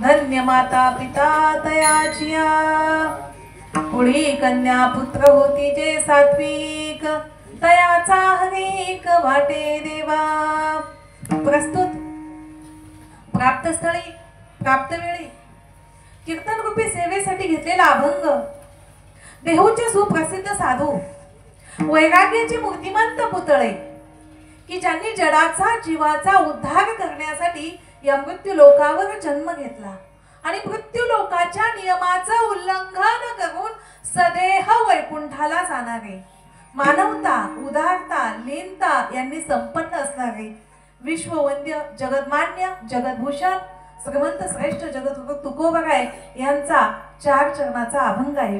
धन्य माता पिता तयाचिया पुढी कन्या पुत्र होती जे सात्विक तयाचा हरेक वाटे देवा। प्रस्तुत प्राप्तस्थळी प्राप्त वेळी कीर्तन रूपी सेवेसाठी घेतलेला अभंग देहूचे सुप्रसिद्ध साधू वैराग्याचे मूर्तिमंत पुतळे की ज्यांनी जडाचा जीवाचा उद्धार करण्यासाठी या मृत्यू लोकावर जन्म घेतला आणि मृत्यू लोकाच्या नियमाचं उल्लंघन करून सदेह वैकुंठाला जाणारे मानवता उदारता लीनता यांनी संपन्न असणारे विश्ववंद्य जगदमान्य जगदभूषण श्रीमंत श्रेष्ठ जगद्गुरु तुकोबराय यांचा 4 चरणाचा अभंग आहे।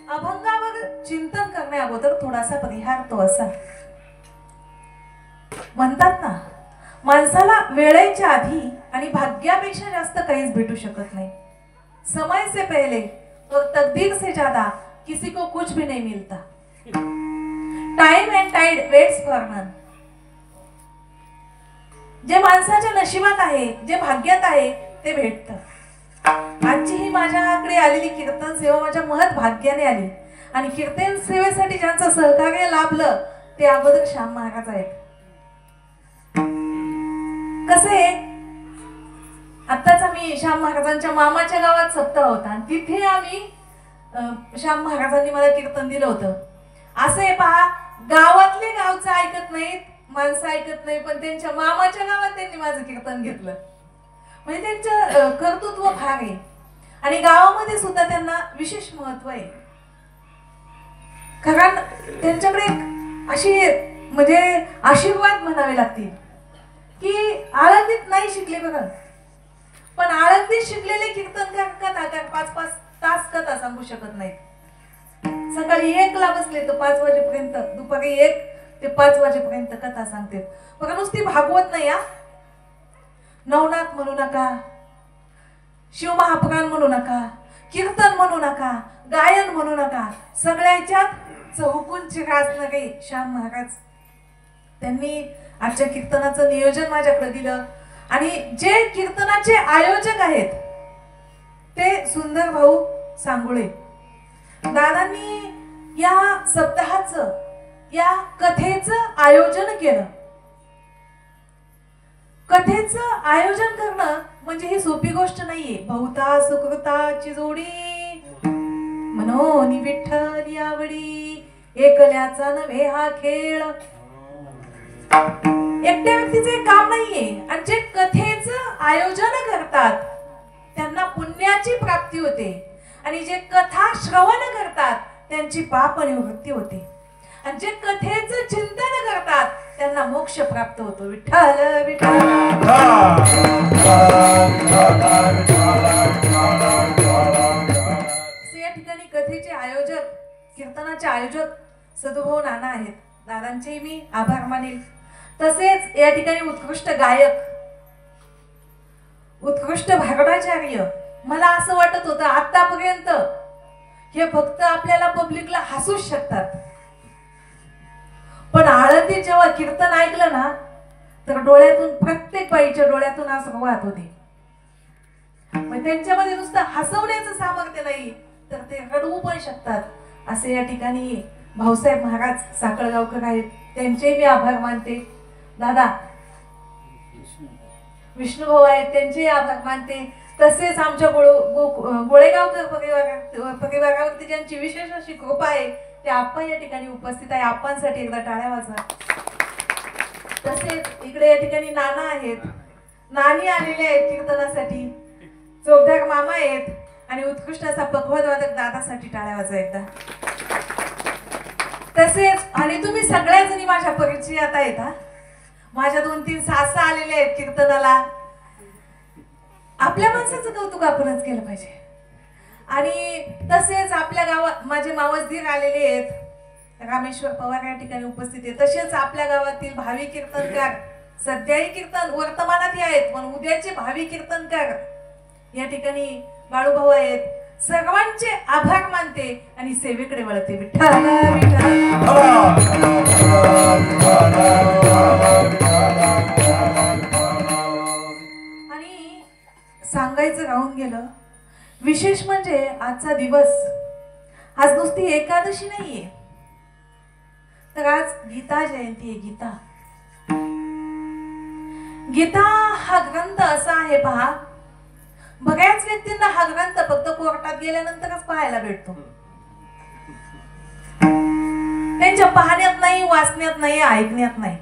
अभंगावर चिंतन करण्या अगोदर थोडासा परिहार तो असा म्हणतात ना, माणसाला वेळेच्या आधी आणि भाग्यापेक्षा जास्त काहीच भेटू शकत नाही। समय से पहले और तकदीर से ज्यादा किसी को कुछ भी नहीं मिलता। Time and tide waits for none. जे माणसाच्या नशिबात आहे जे भाग्यात आहे ते भेटतं। आजची ही माझ्याकडे आलेली कीर्तन सेवा माझ्या महत् भाग्याने आली आणि कीर्तन सेवेसाठी ज्यांचं सहकार्य लाभलं ते अगोदर श्याम महाराज आहेत। कसे आत्ताच आम्ही श्याम महाराजांच्या मामाच्या गावात सप्ताह होता आणि तिथे आम्ही श्याम महाराजांनी मला कीर्तन दिलं होतं। असे पहा, गावातले गावचं ऐकत नाहीत, माणसं ऐकत नाही, पण त्यांच्या मामाच्या गावात त्यांनी माझं कीर्तन घेतलं। म्हणजे त्यांचं कर्तृत्व फार आहे आणि गावामध्ये सुद्धा त्यांना विशेष महत्व आहे। कारण त्यांच्याकडे अशी म्हणजे आशीर्वाद म्हणावे लागतील की आळंदीत नाही शिकले बघा, पण आळंदीत शिकलेले कीर्तनकार कथाकार 5-5 तास कथा सांगू शकत नाहीत। सकाळी 1ला बसले तर 5 वाजेपर्यंत, दुपारी 1 ते 5 वाजेपर्यंत कथा सांगते। बघा, नुसती भागवत नाही हा, नवनाथ म्हणू नका, शिवमहापुराण म्हणू नका, कीर्तन म्हणू नका, गायन म्हणू नका, सगळ्याच्यात चहुकून चिरासणारे श्याम महाराज त्यांनी आजच्या कीर्तनाचं नियोजन माझ्याकडे दिलं आणि जे कीर्तनाचे आयोजक आहेत ते सुंदर भाऊ सांगुळे दादांनी या सप्ताहाचं या कथेचं आयोजन केलं। कथेचं आयोजन करणं म्हणजे ही सोपी गोष्ट नाहीये। बहुता सुकृताची जोडी मनोनी विठ्ठल यावडी एकल्याचा नव्हे हा खेळ। एकट्या व्यक्तीचे काम नाहीये आणि जे कथेचं आयोजन करतात त्यांना पुण्याची प्राप्ती होते आणि जे कथा श्रवण करतात त्यांची पाप निवृत्ती होते आणि जे कथेचं चिंतन करतात त्यांना मोक्ष प्राप्त होतो। विठ्ठल विठ्ठल। या ठिकाणी कथेचे आयोजक कीर्तनाचे आयोजक सदुभाऊ नाना आहेत, दादांचे मी आभार मानेल। तसेच या ठिकाणी उत्कृष्ट गायक उत्कृष्ट भागवताचार्य, मला असं वाटत होतं आतापर्यंत हे फक्त आपल्याला पब्लिकला हसूच शकतात, पण आळंदीत जेव्हा कीर्तन ऐकलं ना तर डोळ्यातून प्रत्येक बाईच्या डोळ्यातून असं वाहत होते। मग त्यांच्यामध्ये नुसतं हसवण्याचं सामर्थ्य नाही तर ते रडवू पण शकतात। असे या ठिकाणी भाऊसाहेब महाराज साखळगावकर आहेत, त्यांचे मी आभार मानते। दादा विष्णुभाऊ आहेत, त्यांचे आभार मानते। तसेच आमच्या गोळेगावकर परिवारावरती ज्यांची विशेष अशी कृपा आहे ते आप्पा या ठिकाणी उपस्थित आहे। आप्पांसाठी एकदा टाळ्या वाजवा। तसेच इकडे या ठिकाणी नाना आहेत, नानी आलेले आहेत कीर्तनासाठी, चोपदार मामा आहेत आणि उत्कृष्ट असा पखवाजवादक दादासाठी टाळ्या वाजवा एकदा। तसेच आणि तुम्ही सगळ्या जणी माझ्या परिचयात आहेत हा, माझ्या 2-3 सासा आलेले आहेत कीर्तनाला। आपल्या माणसाचं कौतुक आपणच केलं पाहिजे। आणि तसेच आपल्या गावात माझे मावसदीर आलेले आहेत, रामेश्वर पवार या ठिकाणी उपस्थित आहेत। तसेच आपल्या गावातील भावी कीर्तनकार सध्याही कीर्तन वर्तमानात आहेत पण उद्याचे भावी कीर्तनकार या ठिकाणी बाळूभाऊ आहेत, सर्वांचे आभार मानते आणि सेवेकडे वळते. विठ्ठल विठ्ठल. आणि सांगायचं राहून गेलं, विशेष म्हणजे आजचा दिवस, आज नुसती एकादशी नाहीये, तर आज गीता जयंती आहे. गीता हा ग्रंथ असा आहे पहा, बऱ्याच व्यक्तींना हा ग्रंथ फक्त कोर्टात गेल्यानंतरच पाहायला भेटतो. त्यांच्या पाहण्यात नाही, वाचण्यात नाही, ऐकण्यात नाही.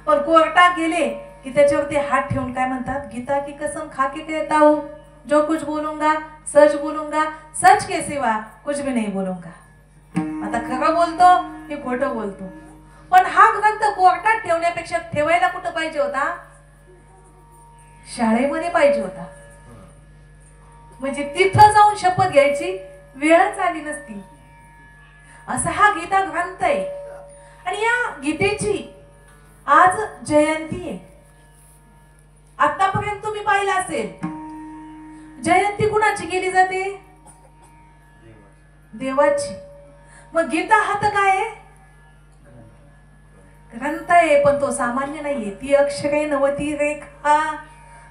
पण कोर्टात गेले की त्याच्यावरती हात ठेवून काय म्हणतात, गीता की कसम खा के कहता हूं, जो कुछ बोलूंगा सच बोलूंगा, सच के सिवा कुछ भी नहीं बोलूंगा. आता खरं बोलतो की खोटं बोलतो. पण हा ग्रंथ कोर्टात ठेवण्यापेक्षा ठेवायला कुठं पाहिजे होता, शाळेमध्ये पाहिजे होता. म्हणजे तिथं जाऊन शपथ घ्यायची वेळच आली नसती. असा हा गीता ग्रंथ आहे. आणि या गीतेची आज जयंती आहे. आतापर्यंत तुम्ही पाहिलं असेल, जयंती कुणाची केली जाते, देवाची. मग गीता हा तर काय आहे, ग्रंथ आहे. पण तो सामान्य नाहीये. ती अक्षरे नवती रेखा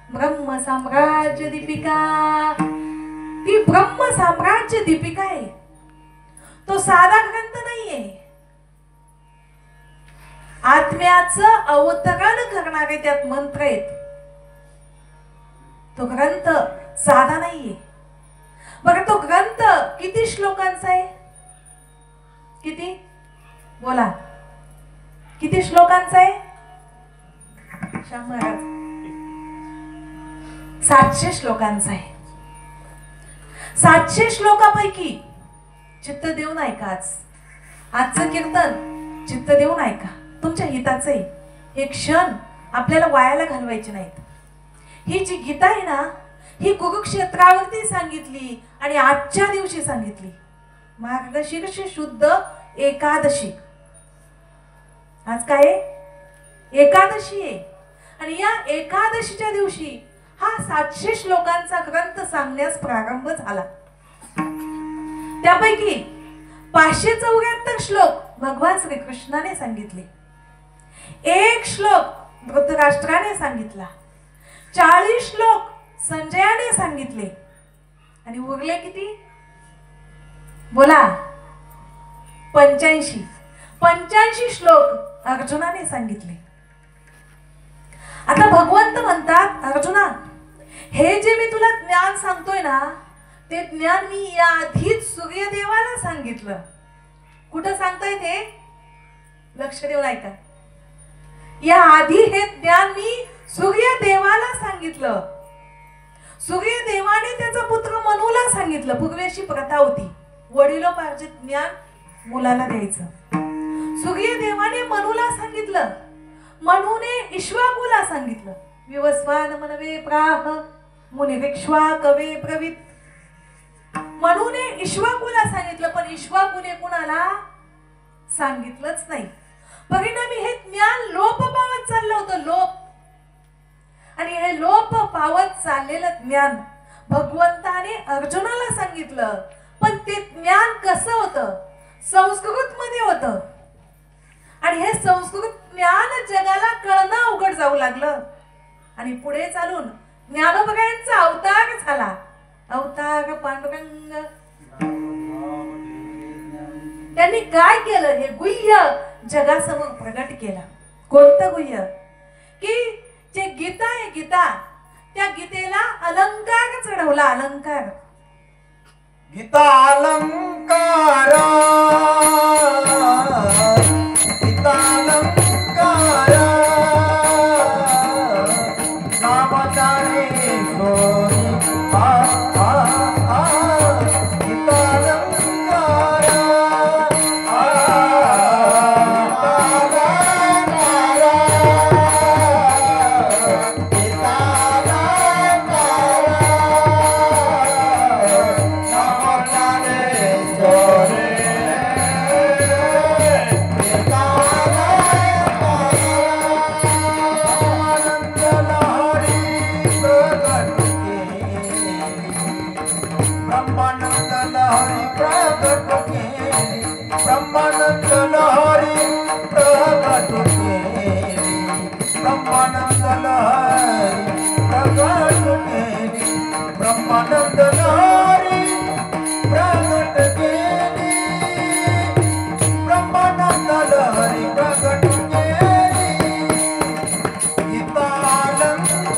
ब्रह्म साम्राज्य दीपिका. ती ब्रह्म साम्राज्य दीपिका आहे. तो साधा ग्रंथ नाहीये. आत्म्याचं अवतरण करणारे त्यात मंत्र आहेत. तो ग्रंथ साधा नाहीये. बघा, तो ग्रंथ किती श्लोकांचा आहे, किती बोला, किती श्लोकांचा आहे, 700 श्लोकांचा आहे. 700 श्लोकापैकी चित्त देऊन ऐका. आजचं कीर्तन चित्त देऊन ऐका, तुमच्या हिताचं आहे. हे क्षण आपल्याला वायाला घालवायचे नाहीत. ही जी गीता आहे ना, ही कुरुक्षेत्रावरती सांगितली आणि आजच्या दिवशी सांगितली, मार्गशीर्ष शुद्ध एकादशी. आज काय एकादशी आहे. आणि या एकादशीच्या दिवशी हा 700 श्लोकांचा ग्रंथ सांगण्यास प्रारंभ झाला. त्यापैकी 574 श्लोक भगवान श्रीकृष्णाने सांगितले, 1 श्लोक धृतराष्ट्राने सांगितला, 40 श्लोक संजयाने सांगितले आणि उरले किती बोला, 85 श्लोक अर्जुनाने सांगितले. आता भगवंत म्हणतात, अर्जुना, हे जे मी तुला ज्ञान सांगतोय ना, ते ज्ञान मी याआधीच सूर्यदेवाला सांगितलं. कुठं सांगताय ते, लक्ष देऊन ऐका. या आधी हे ज्ञान मी सूर्यदेवाला सांगितलं. सूर्यदेवाने त्याचा पुत्र मनूला सांगितलं. पूर्वी अशी प्रथा होती, वडिलोपार्जित ज्ञान मुलाला द्यायचं. सूर्यदेवाने मनूला सांगितलं, मनूने इक्ष्वाकुला सांगितलं. विवस्वान मनवे प्राह मुनिरिक्ष्वा कवे ब्रवीत. मनूने इक्ष्वाकुला सांगितलं, पण इक्ष्वाकुने कुणाला सांगितलंच नाही. परिणामी हे ज्ञान लोप पावत चाललं होतं, लोप. आणि हे लोप पावत चाललेलं ज्ञान भगवंताने अर्जुनाला सांगितलं. पण ते ज्ञान कसं होतं, संस्कृत मध्ये होतं. आणि हे संस्कृत ज्ञान जगाला कळणं अवघड जाऊ लागलं. आणि पुढे चालून ज्ञानोबरायांचा अवतार झाला, अवतार पांडुरंग. त्यांनी काय केलं, हे गुह्य जगासमोर प्रगट केलं. कोणतं गुह्य, की जे गीता आहे, गीता, त्या गीतेला अलंकार चढवला. अलंकार, गीता अलंकार, गीता अलंकार, नामदाने सोनी आ आ आ, गीता अलंकार, आ गीता अलंकार, नामदाने सोनी ब्रह्मानंद लहरी प्रगट केली ब्रह्मानंद लहरी प्रगट केली ब्रह्मानंद लहरी प्रगट केली ब्रह्मानंद लहरी प्रगट केली गीतालंकारा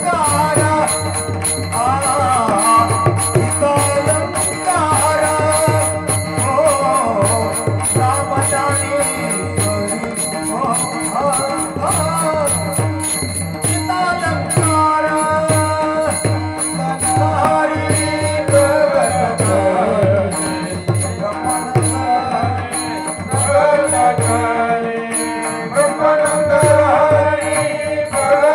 गीतालंकारा ओ रामजानेश्वरी ओ गीतालंकारा लहरी प्रगट ब्रह्मानंद लहरी प्रगट ब्रह्मानंद लहरी प्रगट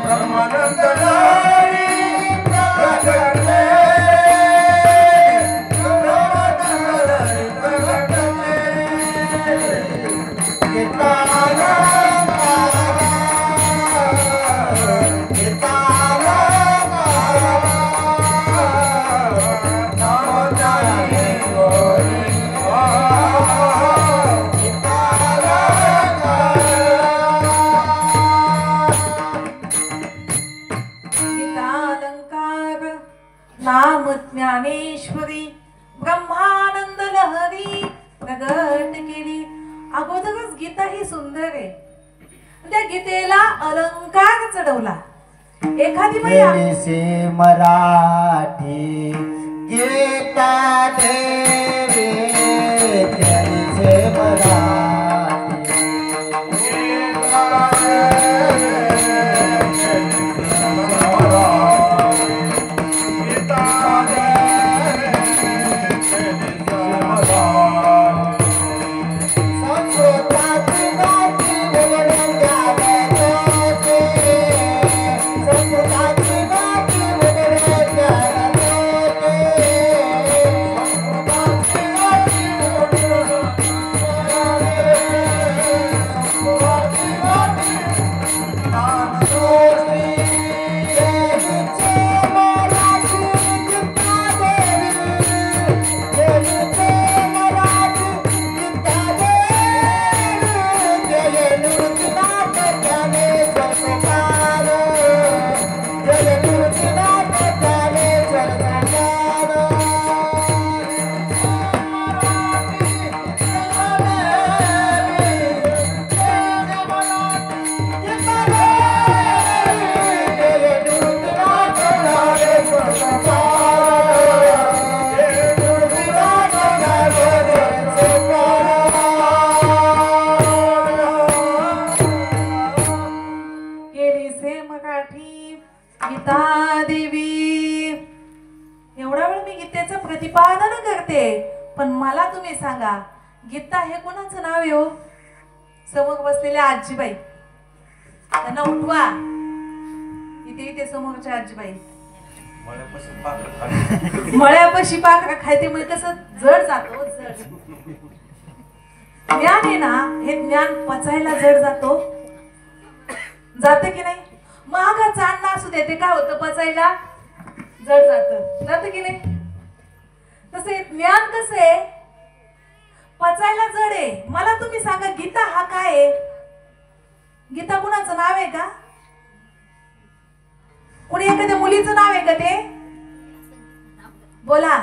ब्रह्मानंद लहरी प्रगट गीतालंकार नाम ज्ञानेश्वरी ब्रह्मानंद लहरी प्रगट केली. अगोदरच गीता ही सुंदर आहे. त्या गीतेला अलंकार चढवला. एखादी बाई से मराठी गीता देवी से प्रतिपादन करते. पण मला तुम्ही सांगा, गीता हे कोणाचं नाव आहे हो? समोर बसलेल्या आजीबाई, त्यांना उठवा. इथे समोरच्या आजीबाई मळ्यापाशी पाखरा खायते म्हणजे कसं जड जातो. जड ज्ञान आहे ना, हे ज्ञान पचायला जड जातो. जात की नाही? महागाचा अन्न असू दे, ते काय होतं, पचायला जड जात की नाही? तसे ज्ञान कसं आहे, पचायला जड आहे. मला तुम्ही सांगा, गीता हा काय आहे? गीता कुणाचं नाव आहे का? कोणी एखाद्या मुलीचं नाव आहे का? ते बोला.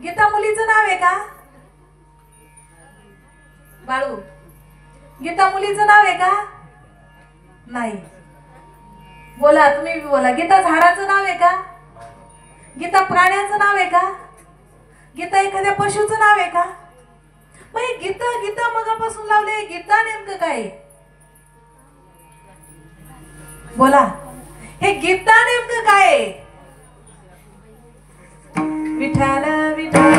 गीता मुलीचं नाव आहे का? बाळू, गीता मुलीचं नाव आहे का? नाही. बोला, तुम्ही बोला. गीता झाडाचं नाव आहे का? गीता प्राण्याचं नाव आहे का? गीता एखाद्या पशुचं नाव आहे का? मग हे गीता गीता मगापासून लावले, गीता नेमकं काय? बोला, हे गीता नेमकं काय? विठाल विठाल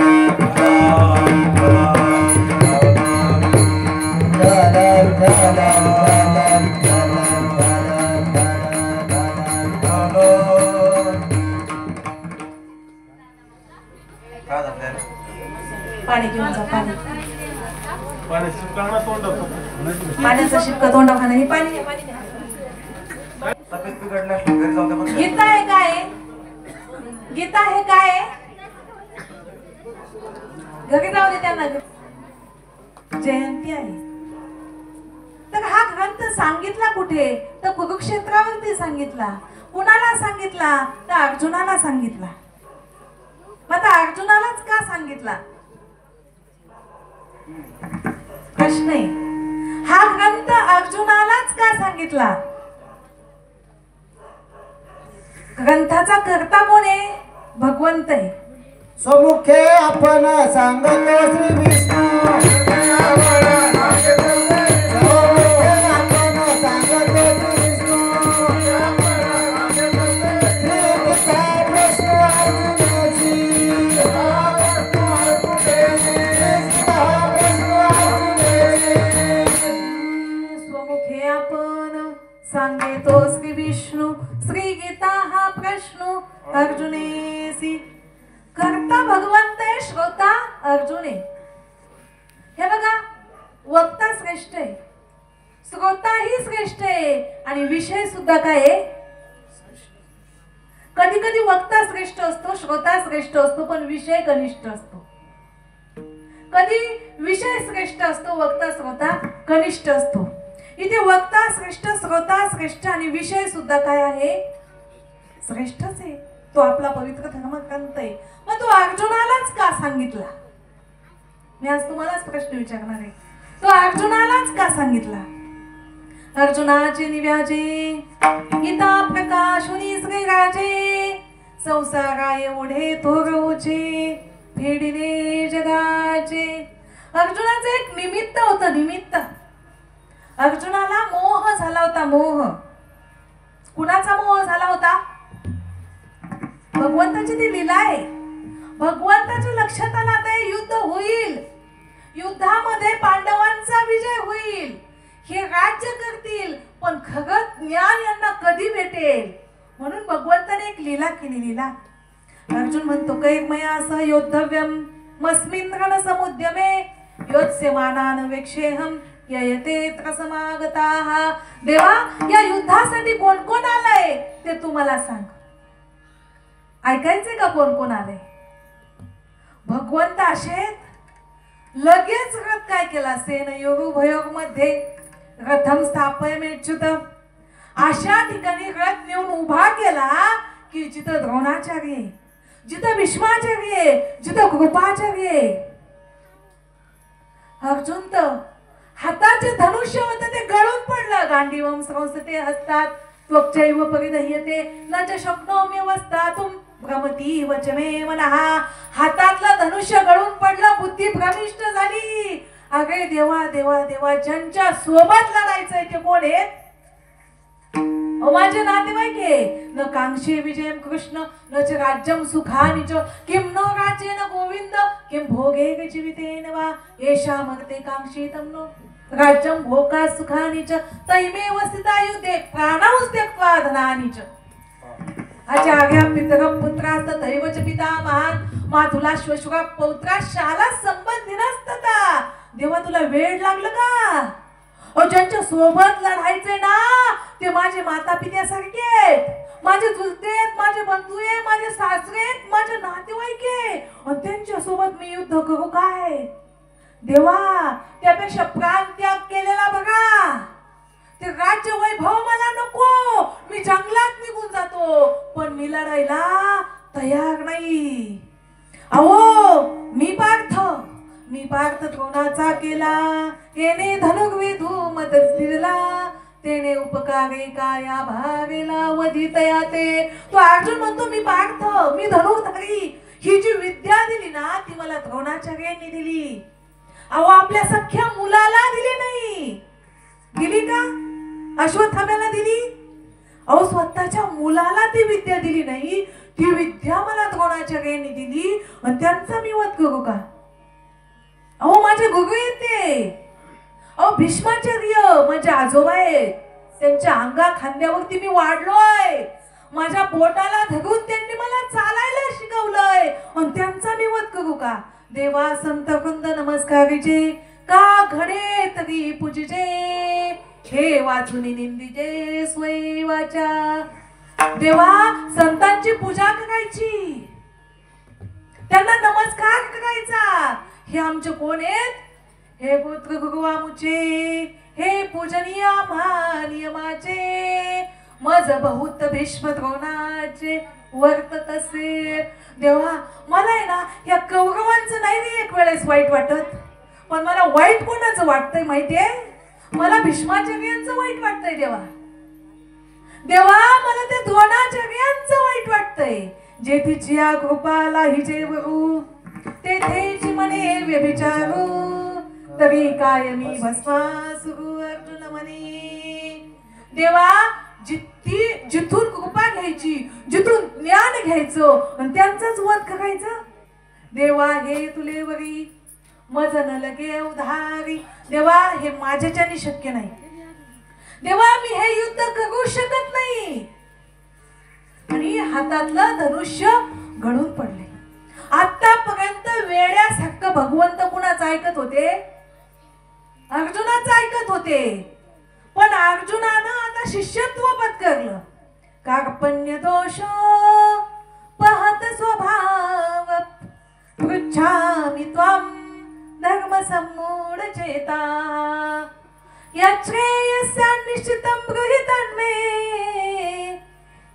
पाणी घेऊन जा. पाणी, पाण्याचा शिपका तोंडा खाणं. हे पाणी, गीता आहे काय? गीता हे काय आहे? घरी जाऊ दे त्यांना. जयंती आहे. तर हा ग्रंथ सांगितला कुठे? तर कुरुक्षेत्रावरती सांगितला. कुणाला सांगितला? तर अर्जुनाला सांगितला. मग अर्जुनालाच का सांगितला? प्रश्न आहे. हा ग्रंथ अर्जुनालाच का सांगितला? ग्रंथाचा कर्ता कोण आहे? भगवंत आहे. समुखे आपण सांगतो श्री विष्णू. सांगतो श्री विष्णू श्री गीता हा प्रश्न अर्जुनेसी. कर्ता भगवंत आहे, श्रोता अर्जुन आहे. हे बघा, वक्ता श्रेष्ठ आहे, श्रोताही श्रेष्ठ आहे आणि विषय सुद्धा काय आहे? कधी कधी वक्ता श्रेष्ठ असतो, श्रोता श्रेष्ठ असतो, पण विषय कनिष्ठ असतो. कधी विषय श्रेष्ठ असतो, वक्ता श्रोता कनिष्ठ असतो. इथे वक्ता श्रेष्ठ, श्रोता श्रेष्ठ आणि विषय सुद्धा काय आहे? श्रेष्ठच आहे. तो आपला पवित्र धर्मग्रंथ आहे. मग तो अर्जुनालाच का सांगितला? मी आज तुम्हालाच प्रश्न विचारणार आहे. तो अर्जुनालाच का सांगितला? अर्जुनाचे निव्याजे गीता प्रकाशुनी श्री राजे. संसारा एवढे थोरवचे फेडिले जगाचे. अर्जुनाचं एक निमित्त होतं. निमित्त. अर्जुनाला मोह झाला होता. मोह. कुणाचा मोह झाला होता? भगवंताची ती लीला आहे. भगवंताच्या लक्षात आलं आता युद्ध होईल, युद्धामध्ये पांडवांचा विजय होईल, हे राज्य करतील, पण खरं ज्ञान यांना कधी भेटेल? म्हणून भगवंताने एक लीला केली. लीला. अर्जुन म्हणतो कैर्मया सह योद्धव्यम मस्मिन् रणसमुद्यमे योत्स्यमानान वेक्षेहम ययते त्रसमागताः. देवा, या युद्धासाठी कोण कोण आलाय ते तू मला सांग. ऐकायचे का कोण कोण आले? भगवंत असेत लगेच रथ काय केला? सेनयोरुभयोग मध्ये रथम स्थापयमेच्युत. अशा ठिकाणी रथ नेऊन उभा केला की जिथं द्रोणाचार्य, जिथं भीष्माचार्य, जिथं कृपाचार्य. अर्जुन तर हाताचे धनुष्य होते ते गळून पडलं. गांडीवम संस्थे हस्तात त्वक्चैव परिदह्यते न च शक्नोम्य वस्तातुम भ्रमती वच मे मनः. हातातलं धनुष्य गळून पडलं, बुद्धी भ्रमिष्ट झाली. अगे देवा देवा देवा, ज्यांच्या सोबत लढायचंय ते कोण आहेत? माझे नातेवाईक आहे. न कांक्षे विजयम कृष्ण न च राज्यम सुखानि च किम नो राज्येन गोविंद किम भोगे जीवितेन वा एषा मर्ते कांक्षितं नो राज्यम भोगा सुखानि च तैमेव स्थिता युद्धे प्राणां त्यक्त्वा धनानि च. आचार्य पितरं पुत्रास्त दैवच पिता महान मातुला श्वशुरा पौत्रा शाला संबंधिनस्तता. देवा, तुला वेळ लागलं का? ज्यांच्या सोबत लढायचे ना ते माझे माता पित्यासारखे आहेत, माझे चुलते आहेत, माझे बंधू आहेत, माझे सासरे आहेत, माझे नातेवाईक आहे. आणि त्यांच्या सोबत मी युद्ध करू काय? देवा, त्यापेक्षा प्राण त्याग केलेला बघा. ते राज्य वैभव मला नको, मी जंगलात निघून जातो, पण मी लढायला तयार नाही. अहो, मी पार्थ द्रोणाचा केला, येणे धनुर्विधू मदत दिला, तेने उपकारे काया भावेला वधितया ते. तो अर्जुन म्हणतो मी पार्थ, मी धनुर्धारी. ही जी विद्या दिली ना ती मला द्रोणाचार्यांनी दिली. अहो, आपल्या सख्या मुलाला दिली नाही. दिली का? अश्वत्थाम्याला दिली? अहो, स्वतःच्या मुलाला ती विद्या दिली नाही. ती विद्या मला द्रोणाचार्यांनी दिली आणि त्यांचा मी वध करू का? अहो, माझे गुरु येते. अहो, भीष्माचार्य माझे आजोबा आहेत, त्यांच्या अंगा खांद्यावरती मी वाढलोय. माझ्या पोटाला धरून त्यांनी मला चालायला शिकवलंय आणि त्यांचा मी वध करू का? देवा, संत वृंद नमस्कारीचे का घडे तरी पूजिजे, हे वाचून निंदिजे स्वै वाचा. देवा संतांची पूजा करायची, त्यांना नमस्कार करायचा. हे आमचे कोण आहेत? हे गोत्र गुरुवामुचे, हे पूजनीय नियमाचे, मज बहुत भीष्म द्रोणाचे वर्त तसे. देवा मला आहे ना या कौरवांचं नाही रे एक वेळेस वाईट वाटत, पण मला वाईट कोणाचं वाटतंय माहितीये? मला भीष्माचार्यांचं वाईट वाटतंय देवा. देवा मला ते द्रोणाचार्यांचं वाईट वाटतंय. जे तिची कृपाला हिजे वरू, तेथे म्हणे व्यभिचारू, तरी काय मी भस्मासुरू अर्जुन म्हणे. देवा जिथून कृपा घ्यायची, जिथून ज्ञान घ्यायचं आणि त्यांचाच वध करायचं. देवा हे तुले वरी मज न लगे उधारी. देवा हे माझ्याच्याने शक्य नाही. देवा मी हे युद्ध करू शकत नाही. आणि हातातलं धनुष्य गळून पडले. आतापर्यंत वेड्यासारखं भगवंत कुणाचं ऐकत होते? अर्जुनाचं ऐकत होते. पण अर्जुनानं आता शिष्यत्व पत्करलं. कार्पण्य दोष पहत स्वभाव, पृच्छामि त्वां धर्म सम्मूढ चेता, यच्छ्रेयस्यान्निश्चितं गृहीतन्मे,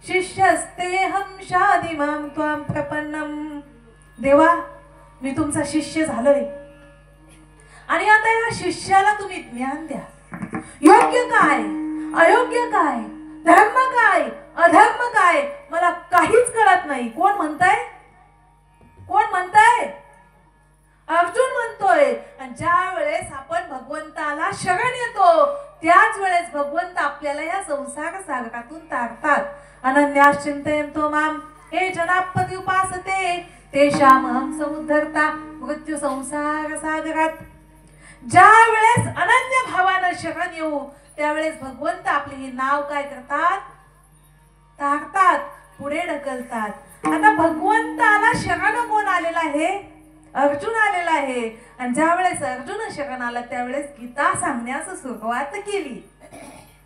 शिष्यस्तेऽहं शाधिमां त्वां प्रपन्नम्. देवा मी तुमचा शिष्य झालोय आणि आता या शिष्याला तुम्ही ज्ञान द्या. योग्य काय, अयोग्य काय, धर्म काय, अधर्म काय मला काहीच कळत नाही. कोण म्हणताय? कोण म्हणताय? अर्जुन म्हणतोय. आणि ज्या वेळेस आपण भगवंताला शरण येतो त्याच वेळेस भगवंत आपल्याला या संसार सागरातून तारतात. अनन्यास चिंतयन्तो माम हे जनापती उपासते तेषामहं समुद्धरता मृत्यू संसार सागरात. ज्या वेळेस अनन्य भावानं शरण येऊ त्यावेळेस भगवंत आपले हे नाव काय करतात? तारतात, पुढे ढकलतात. आता भगवंताला शरण कोण आलेला आहे? अर्जुन आलेला आहे. आणि ज्या वेळेस अर्जुन शरण आला त्यावेळेस गीता सांगण्यास सुरुवात केली.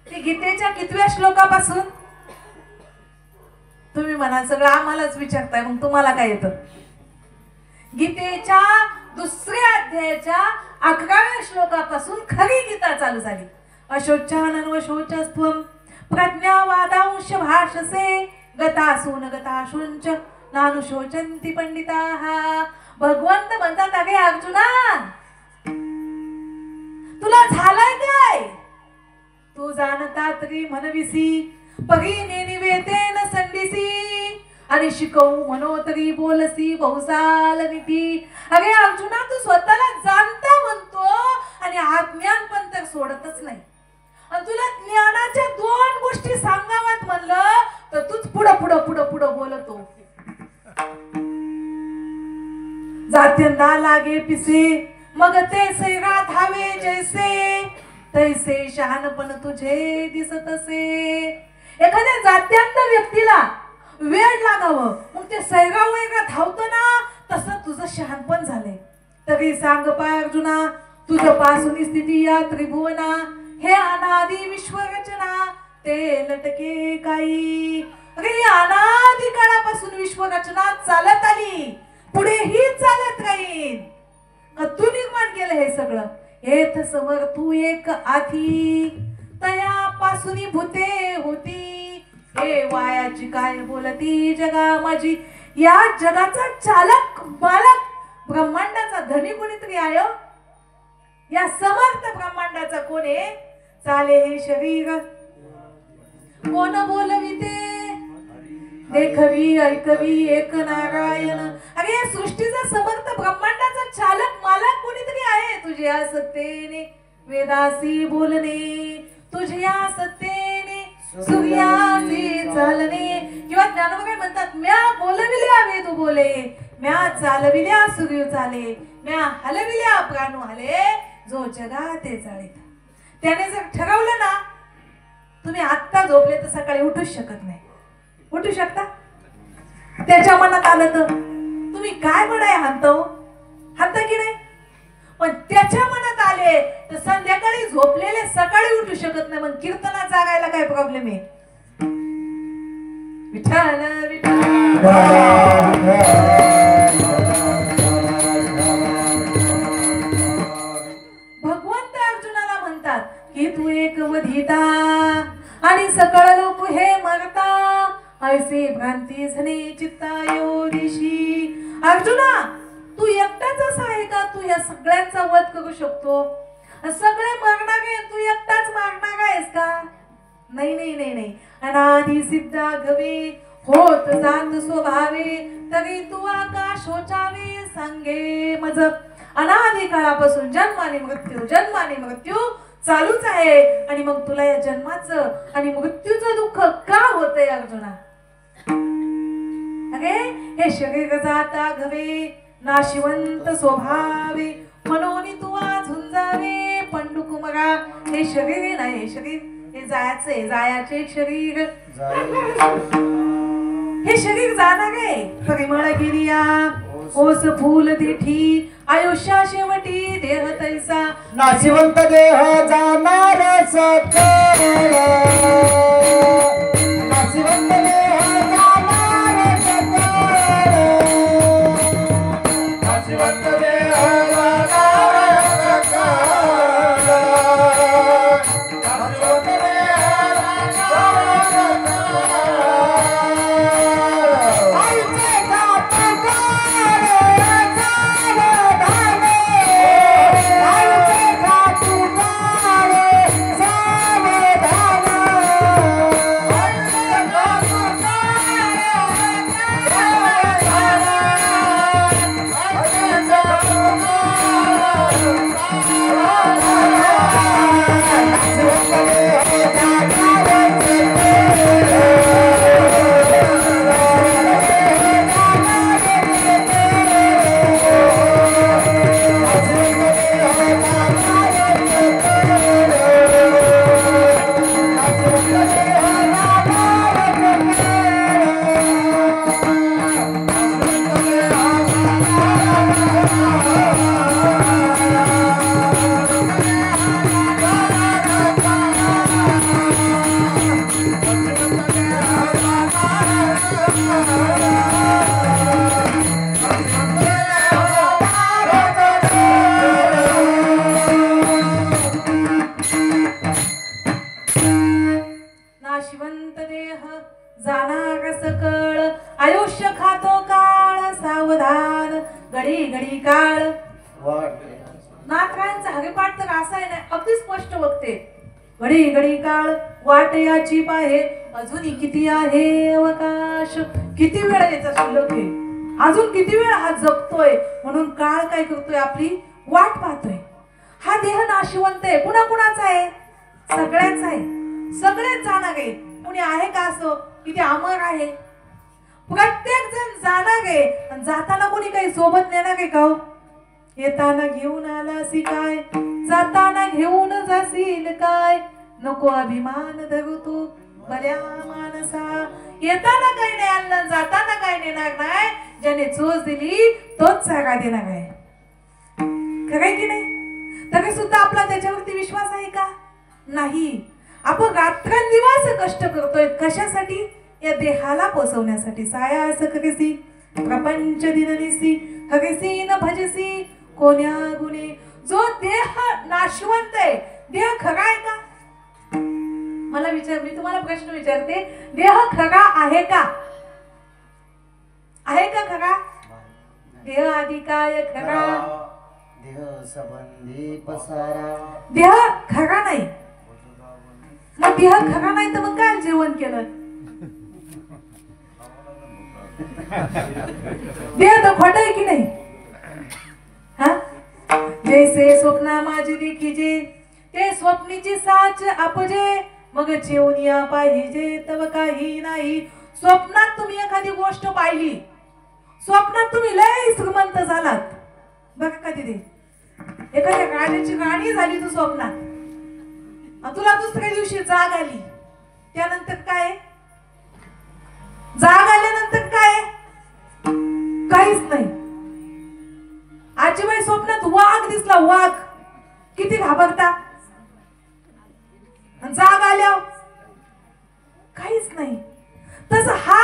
ती गीतेच्या कितव्या श्लोकापासून? तुम्ही म्हणाल सगळं आम्हालाच विचारताय, मग तुम्हाला काय येतं? गीतेच्या दुसऱ्या अध्यायाच्या 11व्या श्लोकापासून खरी गीता चालू झाली. अशोचानन्व शोचस्त्वं प्रज्ञावादांश भाषसे गतासून गताशुंच नानुशोचन्ति पंडिताः. भगवंत म्हणतात अगे अर्जुना तुला झालाय काय? तू जाणता तरी म्हणविसी परी निवेतेन संडिसी आणि शिकवू म्हणो तरी बोलसी बहुसाल नीती. अरे अर्जुना तू स्वतःला जाणता म्हणतो आणि अज्ञान पण तर सोडतच नाही. आणि तुला ज्ञानाच्या दोन गोष्टी सांगाव्यात म्हणलं तर तूच पुढं पुढं पुढं पुढं बोलतो. जात्यंदा लागे पिसे मग ते सैरा धावे जैसे तैसे शहाणपण तुझे दिसतसे. एखाद्या जात्यांत व्यक्तीला वेळ लागावं मग ते सैरा वैरा धावतं ना, तसं तुझं शहाणपण झालंय. तरी सांग पाय अर्जुना तुझं पासून स्थिती या त्रिभुवना हे अनादि विश्वरचना ते लटके काही. अरे अनादि काळापासून विश्वरचना चालत आली, पुढेही चालत राहील. तू निर्माण केलं हे सगळं. हेत समर तू एक आधी तयापासून भूते होती. हे वायाची काय बोलती जगा माझी. या जगाचा चालक मालक ब्रह्मांडाचा धनी कोणीतरी आहे. या समर्थ ब्रह्मांडाचा कोण आहे? चाले हे शरीर कोण बोलविते देखवी ऐकवी एक नारायण. अरे या सृष्टीचा समर्थ ब्रह्मांडाचा चालक मालक कोणीतरी आहे. तुझ्या सत्तेने वेदासी बोलणे, तुझ्या सत्तेने सूर्यासी चालणे. किंवा ज्ञानोबा काय म्हणतात, म्या बोलविल्या वेद बोले, म्या चालविल्या सूर्य चाले, म्या हलविल्या प्राणू हले, जो जगा ते चाळे. त्याने जर ठरवलं ना तुम्ही आत्ता झोपले तर सकाळी उठूच शकत नाही. उठू शकता? त्याच्या मनात आलं तर तुम्ही काय म्हणाय हाणता की नाही? पण त्याच्या मनात आले तर संध्याकाळी झोपलेले सकाळी उठू शकत नाही. मग कीर्तनात जागायला काय प्रॉब्लेम आहे? विठ्ठल विठ्ठल भगवंत अर्जुनाला म्हणतात की तू एक वधिता आणि सकळ लोक हे मरता ऐसे भ्रांती झने चित्तायो दिशी. अर्जुना तू एकटाच असा आहे का तू या सगळ्यांचा वध करू शकतो? सगळे मरणार आहे तू एकटाच मारणार आहेस का? नाही नाही नाही नाही. अनादि सिद्धा गवे होत जात स्वभावे तरी तू आकाश शोचावे सांगे मज. अनादि काळापासून जन्माने मृत्यू चालूच आहे आणि मग तुला या जन्माचं आणि मृत्यूचं दुःख का होतंय अर्जुना? अगे हे शरीर जाता घवे नाशिवंत स्वभावे म्हणून तू आज झुंजावे पंडुकुमरा. हे शरीर नाही, हे शरीर हे जायाचे शरीर, हे शरीर जाणार आहे. परिमळ गिरिया ओस फूल देठी आयुष्या शेवटी देह तैसा नाशिवंत देह जाणार सकळ. नाशिवंत देह जाणार सकळ. नाशिवंत देह जाणार सकळ. नाशिवंत देह जाणार सकळ. आईचे घाट नाशिवंत देह जाणार सकळ. आयुष्य खातो काळ सावधान घडी घडी काळ. नाथरायांचा हरिपाठ तर असा आहे ना अगदी स्पष्ट बघते. घडी घडी काळ वाट याची पाहे अजून किती आहे अवकाश. किती वेळ याचा शिल्लक आहे, अजून किती वेळ हा जगतोय म्हणून काळ काय करतोय आपली वाट पाहतोय. हा देह नाशिवंत आहे. कुणा कुणाचा आहे? सगळ्यांचा आहे. सगळेच जाणार आहे. कुणी आहे का असं की ते अमर आहे? प्रत्येक जण जाणार आहे. आणि जाताना कोणी काही सोबत नेणार आहे का? येताना घेऊन आलासी काय, जाताना घेऊन जाशील काय. नको अभिमान धरू तू बऱ्या माणसा. येताना काही नाही आणलं, जाताना काही नेणार नाही. ज्याने चोच दिली तोच जागा देणार आहे. खरंय की नाही? तरी सुद्धा आपला त्याच्यावरती विश्वास आहे का? नाही. आपण रात्रंदिवस कष्ट करतोय कशासाठी? या देहाला पोसवण्यासाठी. साया असं करीसी प्रपंच दिननिसी हरिसी न भजसी कोण्या गुणे. जो देह नाशवंत आहे, देह खरा आहे का? मी तुम्हाला प्रश्न विचारते, देह खरा आहे का? आहे का खरा? देह आधी काय खरा? देह संबंधी पसारा. देह खरा नाही. मग देह खरा नाही तर मग काय जेवण केलं? देह तर खोट आहे की नाही? हा जैसे स्वप्ना माझी देखीजे ते स्वप्नीची साच आपजे. मग जेवणिया पाहिजे तव काही नाही. स्वप्नात तुम्ही एखादी गोष्ट पाहिली, स्वप्नात तुम्ही लय श्रीमंत झालात बघा कधी ते एखाद्या राजाची राणी झाली तू स्वप्नात. तुला दुसऱ्या दिवशी जाग आली. त्यानंतर काय? जाग आल्यानंतर काय? काहीच नाही. आजीबाई स्वप्नात वाघ दिसला, वाघ. किती घाबरता. जाग आल्या काहीच नाही. तसं हा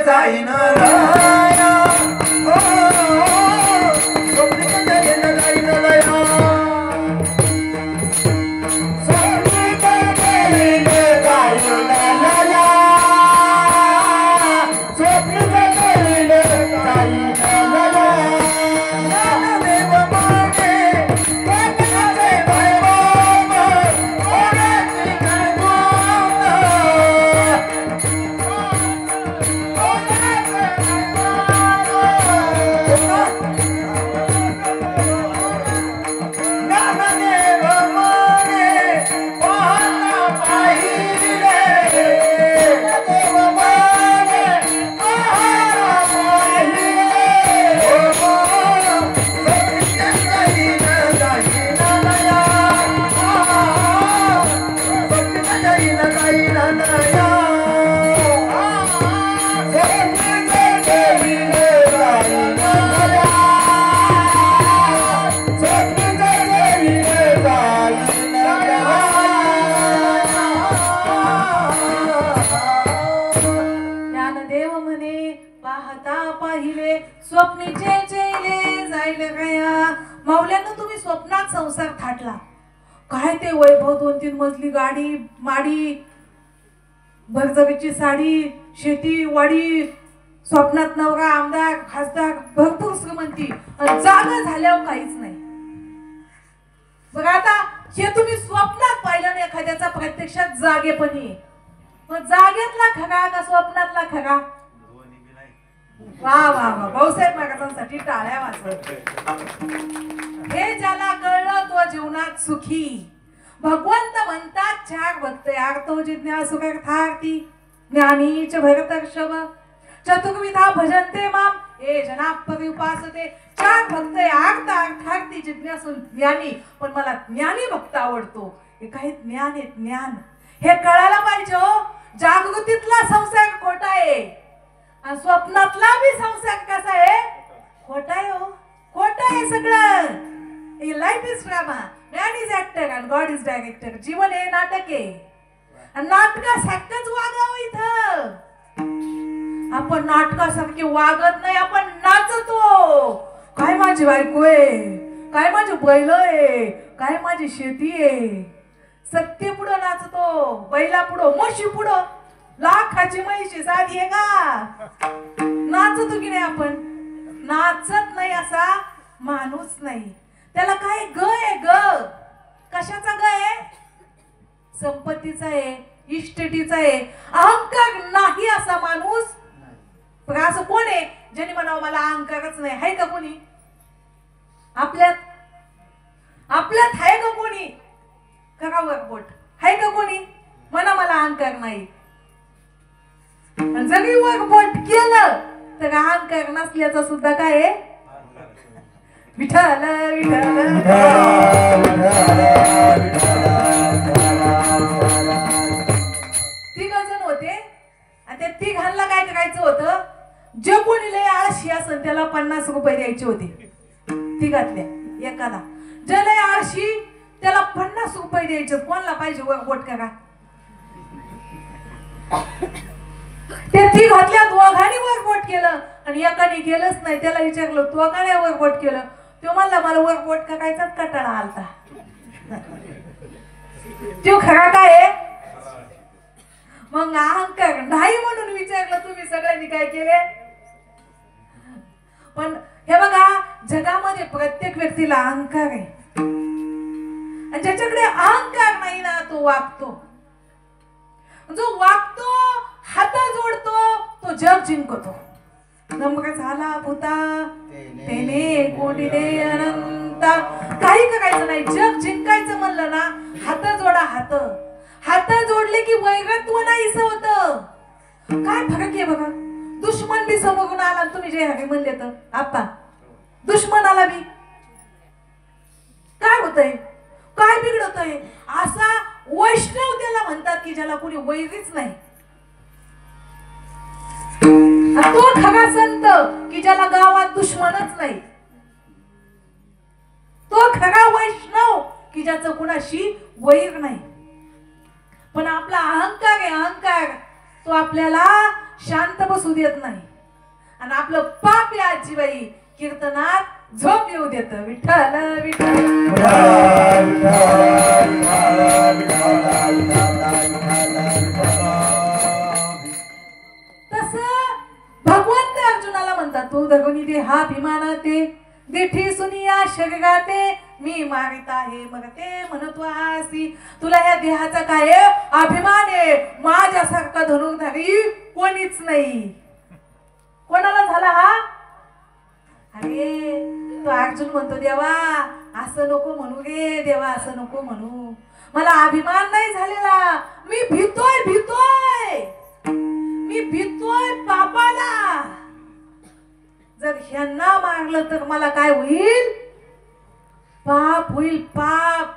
जाईन लया ओ स्वप्नीत जाईन लया स्वप्नीत जाईन लया स्वप्नीत जाईन लया ज्ञानदेव मागे ज्ञानाचे वैभव ओढाची गणगोत ज्ञानदेव मागे पाहता पाहिले ज्ञानदेव मागे पाहता पाहिले ज्ञानदेव म्हणे पाहता पाहिले स्वप्नीचे चेले जाईल गया. माऊल्यानं तुम्ही स्वप्नात संसार थाटला काय ते वैभव 2-3 मजली गाडी माडी भरजरीची साडी शेती वाडी स्वप्नात नवरा आमदार खासदार भरपूर श्रीमंती आणि जागा झाल्यावर काहीच नाही. बघा आता हे तुम्ही स्वप्नात पाहिलं ना एखाद्याचा प्रत्यक्षात जागेपणी मग जागेतला खरा का स्वप्नातला खरा. वा वा वा भाऊसाहेब महाराजांसाठी टाळ्या वाजवत. हे ज्याला कळलं तो जीवनात सुखी. भगवंत म्हणतात 4 भक्त आर्तो जिज्ञासु करतार्थी ज्ञानीच भरतर्षभ चतुर्विधा भजन्ते माम ए जना परिउपासते. 4 भक्त आर्त अर्थार्थी जिज्ञासु ज्ञानी. पण मला ज्ञानी भक्त आवडतो. हे काही ज्ञान आहे ज्ञान. हे कळायला पाहिजे हो. जागृतीतला संसार खोटा आहे आणि स्वप्नातला बी संसार कसा आहे खोटा आहे हो. खोटा आहे सगळं. Life is drama man is actor and God is director. जीवन हे नाटक आहे आणि नाटकासारखंच वागावं इथं. आपण नाटकासारखे वागत नाही आपण नाचतो. काय माझी बायको आहे काय माझी बैल आहे काय माझी शेती आहे. सत्य पुढं नाचतो बैला पुढं म्हशी पुढं लाखाची म्हैशी साधी आहे का. नाचतो की नाही आपण. नाचत नाही असा माणूस नाही. त्याला काय ग आहे ग. कशाचा ग आहे संपत्तीचा आहे इस्टेटीचा आहे. अहंकार नाही असा माणूस. पण असं कोण आहे ज्याने म्हणावं मला अहंकारच नाही. आहे का कोणी आपल्यात आपल्यात आहे का कोणी. करावर बोट आहे का कोणी म्हणा मला अहंकार नाही. जरी वर बोट केलं तर अहंकार नसल्याचा सुद्धा काय आहे विठ्ठल विठ्ठल. तिघजण होते आणि त्या तिघांना काय करायचं होतं. जे कोणी लय आळशी असेल त्याला 50 रुपये द्यायचे होते. तिघातल्या एकाला. जे लय आळशी त्याला 50 रुपये द्यायचे. कोणाला पाहिजे वर बोट करा. ते तिघातल्या दोघांनी वर बोट केलं आणि एकाने केलंच नाही. त्याला विचारलं तू का नाही वर बोट केलं. तो म्हणला मला वर बोट करायचाच कंटाळा आलता. तो खरा काय आहे मग अहंकार नाही म्हणून विचारलं तुम्ही सगळ्यांनी काय केले. पण हे बघा जगामध्ये प्रत्येक व्यक्तीला अहंकार आहे आणि ज्याच्याकडे अहंकार नाही ना तो वागतो. जो वागतो हात जोडतो तो जग जिंकतो. नम्र झाला भूता तेने कोटी दे अनंता. काही करायचं नाही. जग जिंकायचं म्हणलं ना हात जोडा. हात हात जोडले की वैरत्व नाहीसं होतं. काय फरक आहे बघा. दुश्मन बी समोरून आला तुम्ही जे हगे म्हणले तर आता दुश्मनाला बी काय होतंय काय बिघडतंय. असा वैष्णव त्याला म्हणतात की ज्याला कोणी वैरीच नाही. तो खरा संत की ज्याला गावात दुश्मनच नाही. तो खरा वैष्णव की ज्याचं कुणाशी वैर नाही. पण आपला अहंकार आहे अहंकार तो आपल्याला शांत बसू देत नाही आणि आपलं पाप या आजीबाई कीर्तनात झोप येऊ देत. विठ्ठल विठ्ठल तस भगवंत अर्जुनाला म्हणतात तू धगुनी दे हा अभिमाना ते देठी सुनिया शरीराते मी मारित आहे मग ते म्हणतो आसी. तुला या देहाचा काय अभिमान आहे? माझ्यासारखा धनुर्धारी कोणीच नाही. कोणाला झाला हा? अरे तो अर्जुन म्हणतो देवा असं नको म्हणू रे देवा, असं नको म्हणू. मला अभिमान नाही झालेला. मी भीतोय मी भीतोय पापाला. जर ह्यांना मारलं तर मला काय होईल? पाप होईल पाप.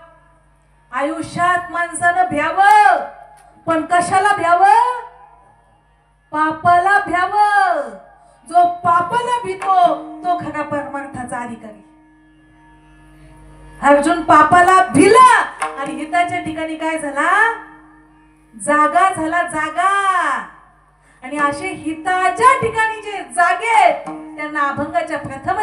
आयुष्यात माणसानं भ्यावं, पण कशाला भ्यावं? पापाला भ्यावं. जो पापाला भीतो तो खरा परमार्थाचा अधिकारी. अर्जुन पापाला भिला आणि हिताच्या ठिकाणी काय झाला? जागा झाला जागा. आणि असे हिताच्या ठिकाणी जे जागे त्यांना अभंगाच्या प्रथम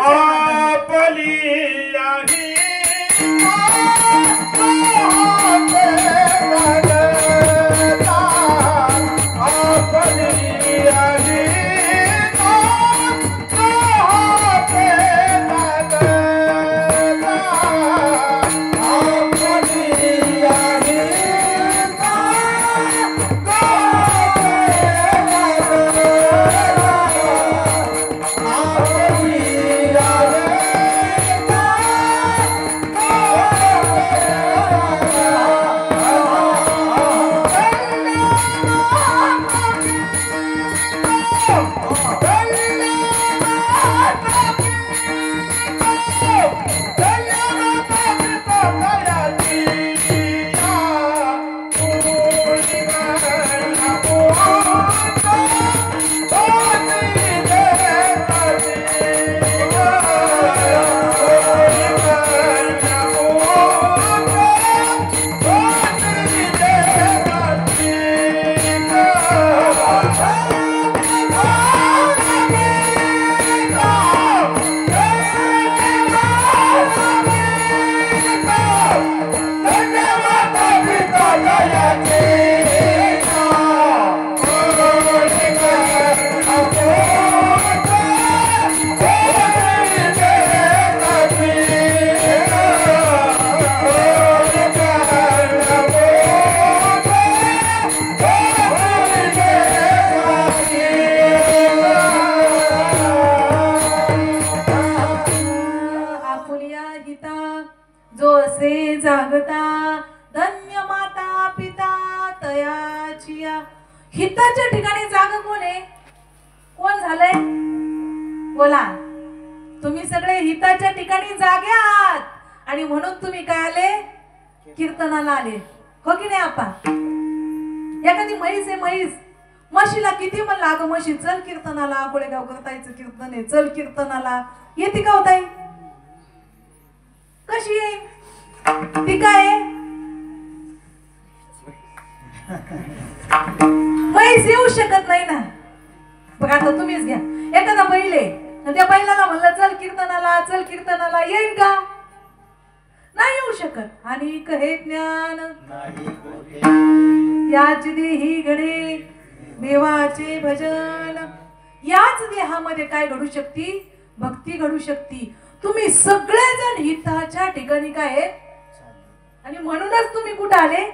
जागता धन्य माता पिता तयाचिया. हिताच्या ठिकाणी जाग कोण आहे? कोण झालंय? बोला. तुम्ही सगळे हिताच्या ठिकाणी जागे आहात आणि म्हणून तुम्ही काय आले? कीर्तनाला आले. हो की नाही? आपा एखादी म्हैस आहे, म्हशीला किती म्हणलं अगं म्हशी चल कीर्तनाला, गोळेगाव करतायचं कीर्तन आहे, चल कीर्तनाला, येते का होताय? कशी आहे ती? काय म्हैस येऊ शकत नाही ना. बघ आता तुम्हीच घ्या, एखादा बैल आहे, त्या बैलाला म्हणलं चल कीर्तनाला, चल कीर्तनाला, येईल का? नाही येऊ शकत. आणि कहे ज्ञान याच देही घडे देवाचे भजन. याच देहामध्ये काय घडू शकते? भक्ती घडू शकते. तुम्ही सगळेजण हिताच्या ठिकाणी काय आहे आणि म्हणूनच तुम्ही कुठे आले?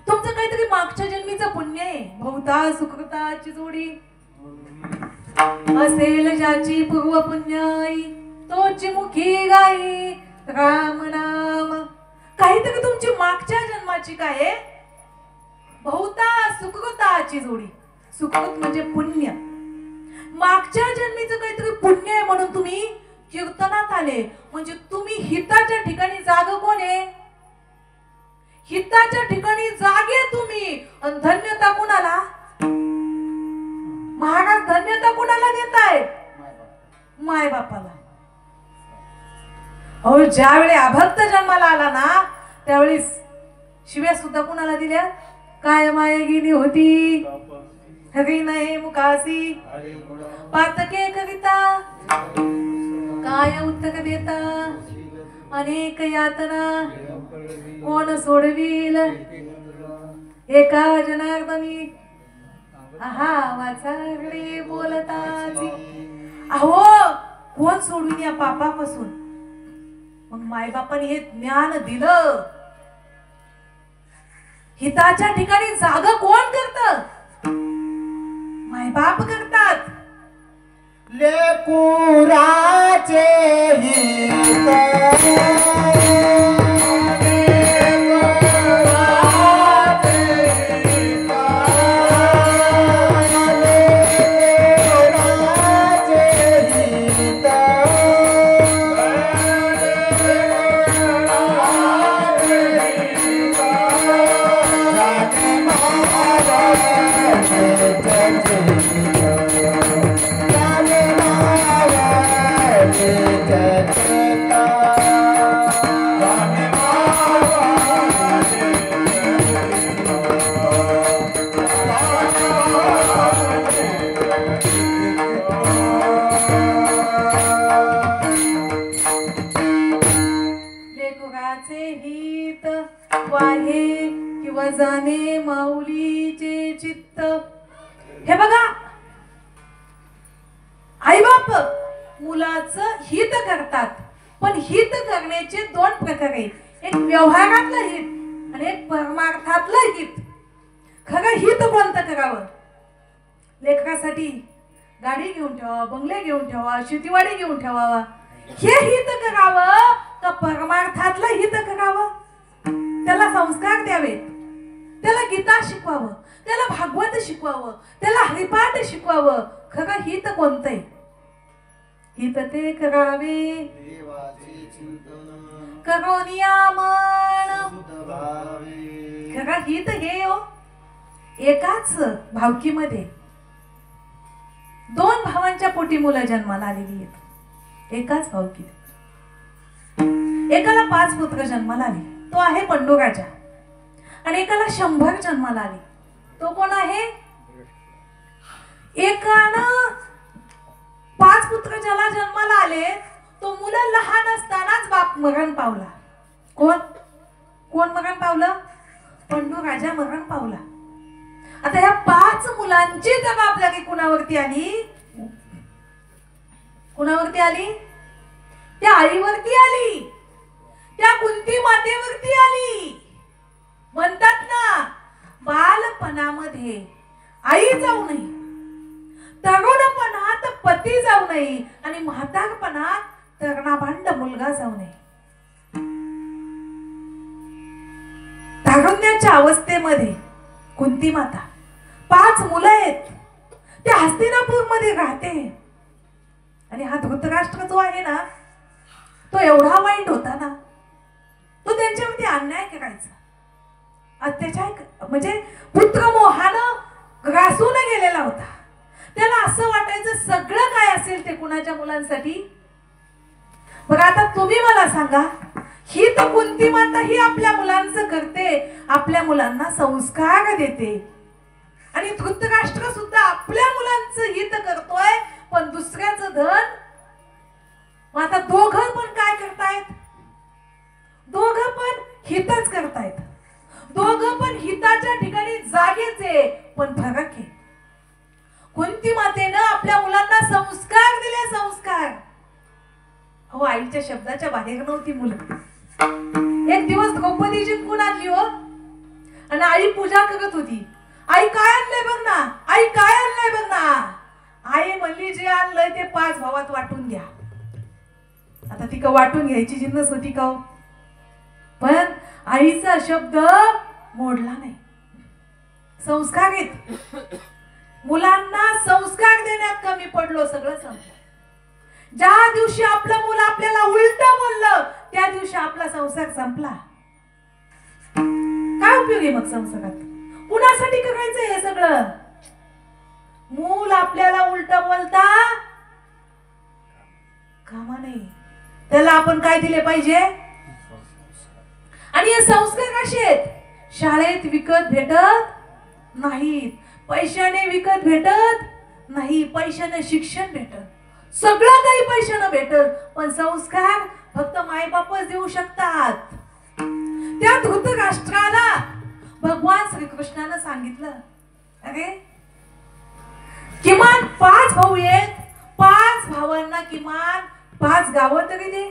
तुमचं काहीतरी मागच्या जन्मीचं पुण्य आहे. भवता सुकृताची जोडी असेल ज्याची पूर्व पुण्याई, तोची मुखी गाई राम नाम. काहीतरी तुमची मागच्या जन्माची काय आहे? भवता सुकृताची जोडी. सुकृत म्हणजे पुण्य. मागच्या जन्मीचं काहीतरी पुण्य आहे म्हणून तुम्ही कीर्तनात आले. म्हणजे तुम्ही हिताच्या ठिकाणी जाग कोण आहे? हिताच्या ठिकाणी जागे तुम्ही. आणि धन्यता कुणाला? महाराज धन्यता कुणाला देताय? माय बापाला. अहो ज्यावेळी अभक्त जन्माला आला ना त्यावेळी शिव्या सुद्धा कुणाला दिल्या? काय माय गेली होती हरी नये मुकासी पातके कविता काय उत्तर देता अनेक यातना कोण सोडवील एका जनार्दनी आहा वाचागडे बोलताची अहो कोण सोडून या पापापासून मग मायबापाने हे ज्ञान दिलं हिताच्या ठिकाणी जागा कोण करत मायबाप करतात लेकुराचे हित वाहे किंवा जाणे माऊलीचे चित्त हे बघा आई बाप मुलाचं हित करतात पण हित करण्याचे दोन प्रकार आहेत एक व्यवहारातलं हित आणि एक परमार्थातलं हित खरं हित कोणतं करावं लेकरासाठी गाडी घेऊन ठेवा बंगले घेऊन ठेवा शेतीवाडी घेऊन ठेवावा हे हित करावं का परमार्थातलं हित करावं त्याला संस्कार द्यावे त्याला गीता शिकवावं त्याला भागवत शिकवावं त्याला हरिपाठ शिकवावं खरं हित कोणतंय हित ते करावे करोनिया मन खरं हित हे हो एकाच भावकीमध्ये दोन भावांच्या पोटी मुलं जन्माला आलेली आहेत एकाच भावकीत एकाला 5 पुत्र जन्माला आले तो आहे पंडुराजा आणि एकाला 100 जन्माला आले तो कोण आहे एकानं 5 पुत्र ज्याला जन्माला आले तो मुलं लहान असतानाच बाप मरण पावला कोण कोण मरण पावलं पंडुराजा मरण पावला आता ह्या 5 मुलांची जबाबदारी कुणावरती आली कुणावरती आली त्या आईवरती आली त्या कुंती मातेवरती आली म्हणतात ना बालपणामध्ये आई जाऊ नये तरुणपणात पती जाऊ नये आणि म्हातारपणात तरुणाभांड मुलगा जाऊ नये तारुण्याच्या अवस्थेमध्ये कुंती माता 5 मुलं आहेत त्या हस्तिनापूर मध्ये राहते आणि हा धृतराष्ट्र जो आहे ना तो एवढा वाईट होता ना तो त्यांच्यावरती अन्याय करायचा अत्याचार म्हणजे पुत्र मोहानं ग्रासून गेलेला होता त्याला असं वाटायचं सगळं काय असेल ते कुणाच्या मुलांसाठी बघा आता तुम्ही मला सांगा ही तर कुंती माता ही आपल्या मुलांचं करते आपल्या मुलांना संस्कार देते आणि धृतराष्ट्र सुद्धा आपल्या मुलांचं हित करतोय पण दुसऱ्याचं धन मग आता दोघं पण काय करतायत दोघं पण हितच करतायत दोघं पण हिताच्या ठिकाणी जागेचे पण फरक आहे कुंती मातेनं आपल्या मुलांना संस्कार दिले संस्कार हो आईच्या शब्दाच्या बाहेर नव्हती मुलं एक दिवस द्रौपदी जिंकून आणली हो आणि आई पूजा करत होती आई काय आणलंय बघ ना आई काय आणलंय बघ ना आई म्हणली जे आणलंय ते 5 भावात वाटून घ्या आता ती का वाटून घ्यायची जिन्नस होती का पण आईचा शब्द मोडला नाही संस्कारित मुलांना संस्कार देण्यात कमी पडलो सगळं संपलं ज्या दिवशी आपलं मुल आपल्याला उलट बोललं त्या दिवशी आपला संसार संपला काय उपयोग आहे मग संसारात कुणासाठी करायचं हे सगळं मूल आपल्याला उलट बोलता कामा नाही त्याला आपण काय दिले पाहिजे आणि हे संस्कार कसे आहेत शाळेत विकत भेटत नाहीत पैशाने विकत भेटत नाही, पैशाने शिक्षण भेटत, सगळं काही पैशाने भेटत, पण संस्कार फक्त मायबापच देऊ शकतात. त्या धृतराष्ट्राला भगवान श्रीकृष्णानं सांगितलं, अरे किमान 5 भाऊ आहेत, 5 भावांना किमान 5 गावं तरी दे.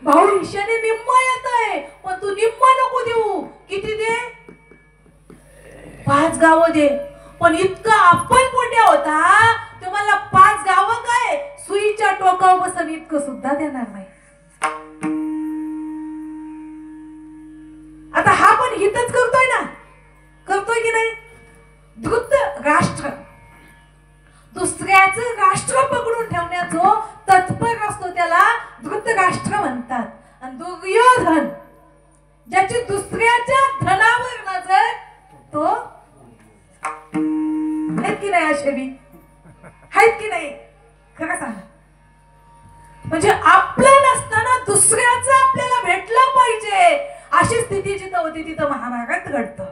भाऊ ईशाने निम्म येतंय, पण तू निम्म नको देऊ. किती दे? 5 गावं दे. पण इतका आपण पोट्या होता, तुम्हाला 5 गावं काय सुईच्या टोकावर बसून इतकं सुद्धा देणार नाही. आता हा पण हितच करतोय ना, करतोय की नाही? धृत राष्ट्र दुसऱ्याचं राष्ट्र पकडून ठेवण्याचं तत्पर असतो, त्याला धृतराष्ट्र म्हणतात. आणि दुर्योधन ज्याची दुसऱ्याच्या धनावर नजर, तो आहेत की नाही? अशेबी आहेत की नाही? खरं सांगा. म्हणजे आपलं नसताना दुसऱ्याचं आपल्याला भेटलं पाहिजे, अशी स्थिती जिथं होती तिथं महाभारत घडतं.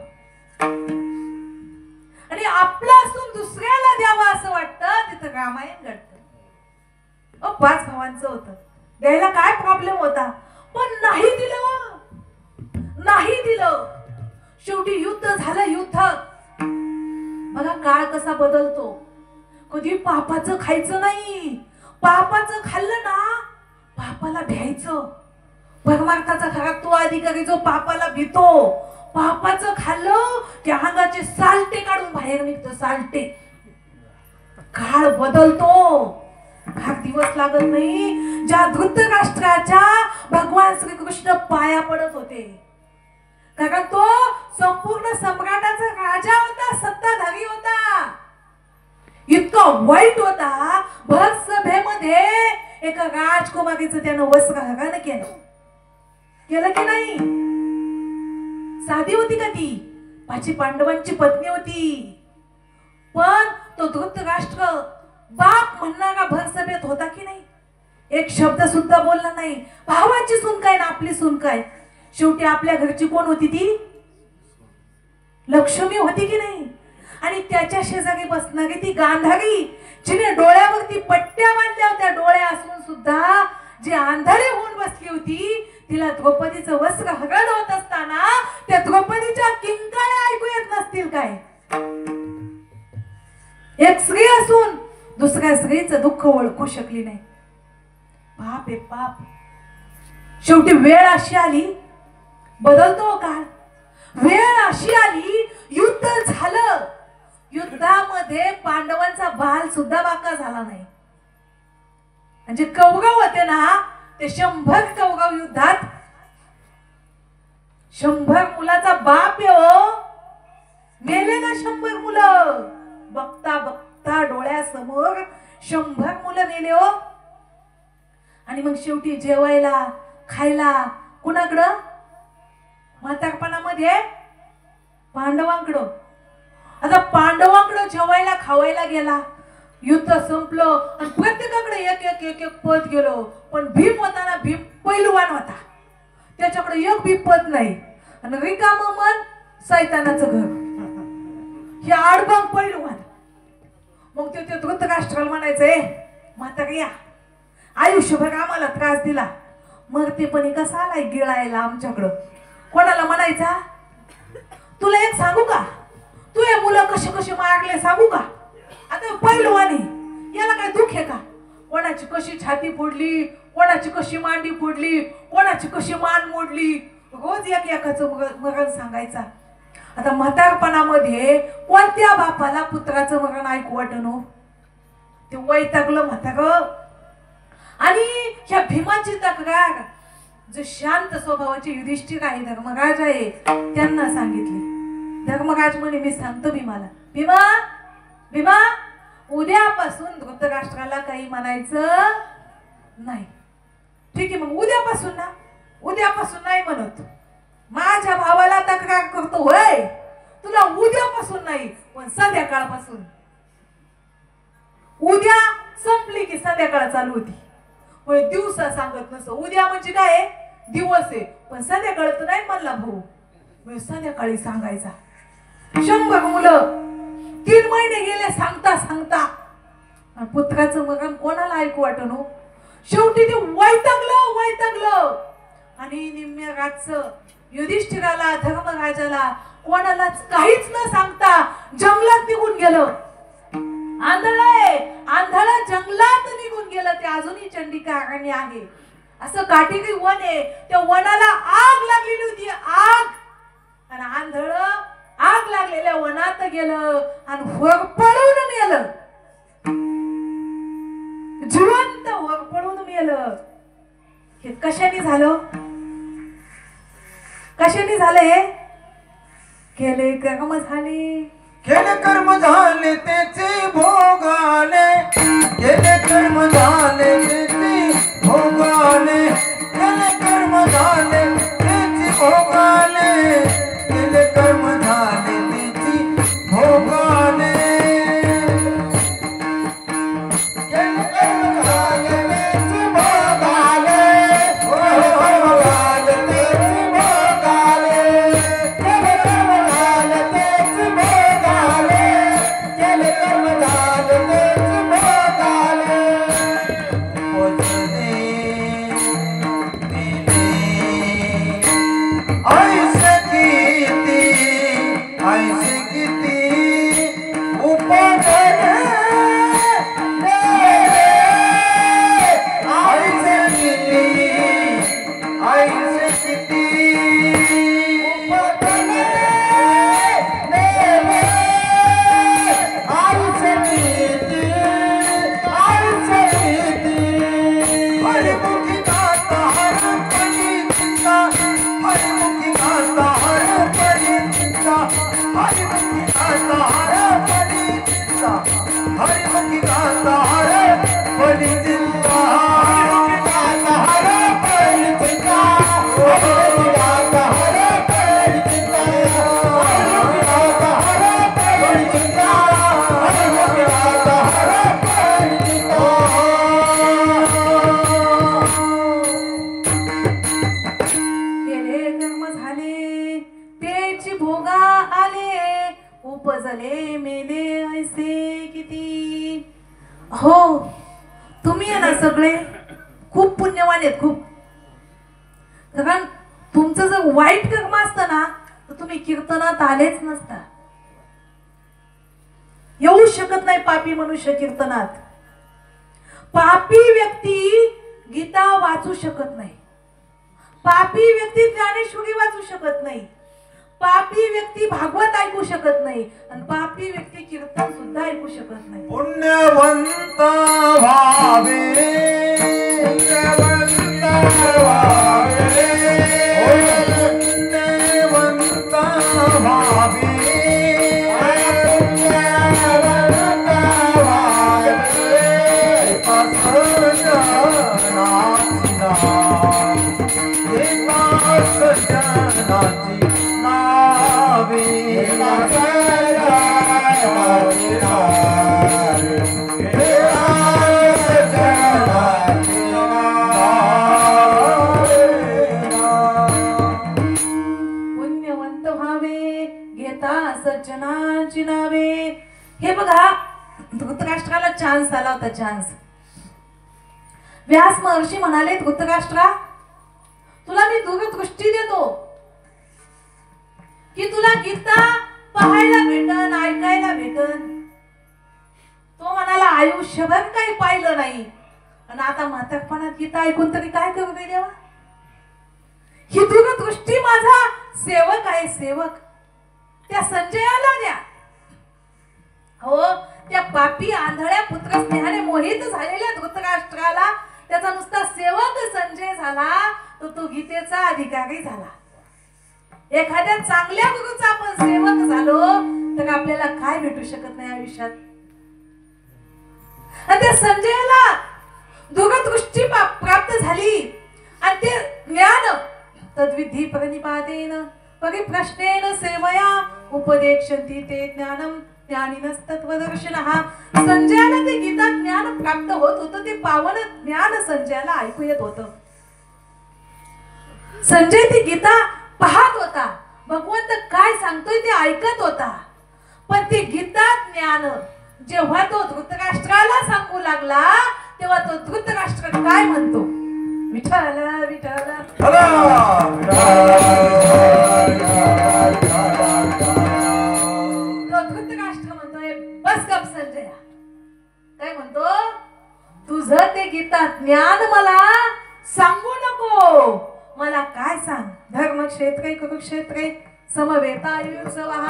आणि आपलं असून दुसऱ्याला द्यावं असं वाटतं, तिथं रामायण घडतं. 5 भावांचं होतं, द्यायला काय प्रॉब्लेम होता, पण नाही दिलं, नाही दिलं. शेवटी युद्ध झालं. युद्ध बघा काळ कसा बदलतो. कधी पापाचं खायचं नाही, पापाचं खाल्लं ना पापाला भ्यायचं. परमार्थाचा खरा तो अधिकारी जो पापाला भीतो. पापाचं खाल्लं की अंगाचे सालटे काढून बाहेर निघतं, सालटे. काळ बदलतो, फार दिवस लागत नाही. ज्या धृतराष्ट्राच्या भगवान श्रीकृष्ण पाया पडत होते, कारण तो संपूर्ण सम्राटाचा राजा होता, सत्ताधारी होता, इतका वाईट होता. भर सभेमध्ये एका राजकुमारीचं त्यानं वस्त्रहरण केलं. केलं की नाही? साधी होती का ती? 5 पांडवांची पत्नी होती. पण तो धृतराष्ट्र बाप म्हणणारा भर सभेत होता की नाही? एक शब्द सुद्धा बोलला नाही. भावाची सून काय ना आपली सून काय? शेवटी आपल्या घरची कोण होती ती? लक्ष्मी होती की नाही? आणि त्याच्या शेजारी बसणारी ती गांधारी, जिने डोळ्यावरती पट्ट्या बांधल्या होत्या, डोळे असून सुद्धा जी आंधळी होऊन बसली होती, तिला द्रौपदीचं वस्त्र हरण होत असताना त्या द्रौपदीच्या किंकाळ्या ऐकू येत नसतील काय? एक स्त्री असून दुसऱ्या स्त्रीचं दुःख ओळखू शकली नाही. पाप आहे पाप. शेवटी वेळ अशी आली, बदलतो काळ. वेळ अशी आली, युद्ध झालं. युद्धामध्ये पांडवांचा बाल सुद्धा बाका झाला नाही. म्हणजे कौरव होते ना, ते 100 कौरव युद्धात 100 मुलाचा बाप आहे हो. मेले ना 100 मुलं. बघता बघता डोळ्यासमोर 100 मुलं मेले हो. आणि मग शेवटी जेवायला खायला कुणाकडं? म्हातारपणामध्ये पांडवांकडं. आता पांडवांकडं जेवायला खावायला गेला. युद्ध संपलं आणि प्रत्येकाकडे एक एक एक एक पद गेलो. पण भीम होता ना, भीम पैलवान होता, त्याच्याकडे एक बी पद नाही. आणि रिकामं मन सैतानाचं घर. हे आडबांग पैलवान. मग ते धृतराष्ट्राला म्हणायचंय, म्हातारी या, आयुष्यभर आम्हाला त्रास दिला, मरतेपणी कसा आलाय गिळायला आमच्याकडं. कोणाला म्हणायचा? तुला एक सांगू का, तू हे मुलं कसे कसे मारले सांगू का? आता पैलवानी याला काय दुःख आहे का? कोणाची कशी छाती फोडली, कोणाची कशी मांडी फोडली, कोणाची कशी मान मोडली, रोज एक एकाचं मरण सांगायचा. आता म्हातारपणामध्ये कोणत्या बापाला पुत्राचं मरण ऐकू वाटणं? ते वैतागलं म्हातारं. आणि ह्या भीमाची तक्रार जो शांत स्वभावाचे युधिष्ठिर आहे, धर्मराज आहे, त्यांना सांगितली. धर्मराज म्हणे, मी सांगतो भीमाला, भीमा भीमा उद्यापासून धृतराष्ट्राला काही म्हणायचं नाही. ठीक आहे, मग उद्यापासून ना? उद्यापासून नाही म्हणत. माझ्या भावाला तक्रार करतो होय, तुला उद्यापासून नाही पण संध्याकाळपासून. उद्या संपली की संध्याकाळ चालू होती. म्हणजे दिवसा सांगत नसतं. उद्या म्हणजे काय? दिवस आहे, पण संध्याकाळ तर नाही म्हणला भाऊ, म्हणजे संध्याकाळी सांगायचा. 100 मुलं महिने गेले सांगता सांगता, आणि पुत्राचं मरण कोणाला ऐकू वाटणं. शेवटी ते वैतागलं आणि निम्म्या रातचं युधिष्ठिराला, धर्मराजाला कोणालाच काहीच न सांगता जंगलात निघून गेलं. आंधळ जंगलात निघून गेलं. ते अजूनही चंडिका अरण्य आहे, असं काटेरी वन आहे. त्या वनाला आग लागलेली होती, आग. आणि आंधळ आग लागलेल्या वनात गेलं आणि होरपळून मेलं, जिवंत होरपळून मेलं. हे कशाने झालं? कशाने झाले? केले कर्म झाले. केले कर्म झाले त्याचे भोगाले, केले कर्म झाले त्याचे भोगाले, केले कर्म झाले त्याचे भोगाले, केले कर्म झाले त्याचे भोगाले, केले कर्म झाले त्याचे भोगाले, भोगाले त्याचे भोगाले, केले कर्म झाले त्याचे भोगाले, केले कर्म झाले त्याचे भोगाले. पोचले मेले ऐसे किती उपजले मेले, ऐसे किती उपजले मेले, ऐसे किती हरिमुखी गाता हरपली चिंता, हरिमुखी गाता हरपली चिंता, हरिमुखी गाता हरपली चिंता, हरिमुखी गाता हरपली चिंता, गाता हरपली चिंता, हरिमुखी गाता हरपली चिंता, हरिमुखी गाता हरपली चिंता, हरिमुखी गाता हरपली चिंता. केले कर्म झाले त्याची भोगा आले, उपजले मेले ऐसे किती. हो, तुम्ही आहे ना सगळे खूप पुण्यवान आहेत, खूप. कारण तुमचं जर वाईट कर्म असतं ना तर तुम्ही कीर्तनात आलेच नसता. येऊ शकत नाही पापी मनुष्य कीर्तनात. पापी व्यक्ती गीता वाचू शकत नाही, पापी व्यक्ती ज्ञानेश्वरी वाचू शकत नाही, पापी व्यक्ती भागवत ऐकू शकत नाही, आणि पापी व्यक्ती कीर्तन सुद्धा ऐकू शकत नाही. पुण्यवंत व्हावे, पुण्यवंत व्हावे, पुण्यवंत व्हावे, पुण्यवंत व्हावे, सज्जनाची नावे, पुण्यवंत व्हावे, घेता सज्जनाची नावे. हे बघा, धृतराष्ट्राला चान्स आला होता, चान्स. व्यास महर्षी म्हणाले, धृतराष्ट्रा तुला मी दूरदृष्टी देतो की तुला गीता पाहायला भेटन, ऐकायला भेटन. तो म्हणाला आयुष्यभर काही पाहिलं नाही, आणि आता म्हातारपणात गीता ऐकून तरी काय करू दे देवा. ही दूरदृष्टी माझा सेवक आहे, सेवक. त्या संजयाला द्या. हो, त्या पापी आंधळ्या पुत्र स्नेहाने मोहित झालेल्या धृतराष्ट्राला त्याचा नुसता सेवक संजय झाला तर तो गीतेचा अधिकारी झाला. एखाद्या चांगल्या गुरुचा आपण सेवक झालो तर आपल्याला काय भेटू शकत नाही आयुष्यात. आणि त्या संजयाला दूरदृष्टी प्राप्त झाली, आणि ते ज्ञान तद्विधी प्रणिपातेन परिप्रश्नेन सेवया उपदेक्षन्ति ते ज्ञानम ज्ञानिनस्तत्वदर्शिनः. संजयाला ते गीता ज्ञान प्राप्त होत होतं, ते पावन ज्ञान संजयाला ऐकू येत होतं. संजय ती गीता पाहत होता, भगवंत काय सांगतोय ते ऐकत होता, पण ती गीता ज्ञान जेव्हा तो धृतराष्ट्राला सांगू लागला तेव्हा तो धृतराष्ट्र काय म्हणतो? विठ्ठल विठ्ठल. तो धृतराष्ट्र म्हणतोय बस गप संजया. काय म्हणतो? तुझं ते गीता ज्ञान मला सांगू नको. मला काय सांग? धर्मक्षेत्रे कुरुक्षेत्रे समवेतायुत्सवः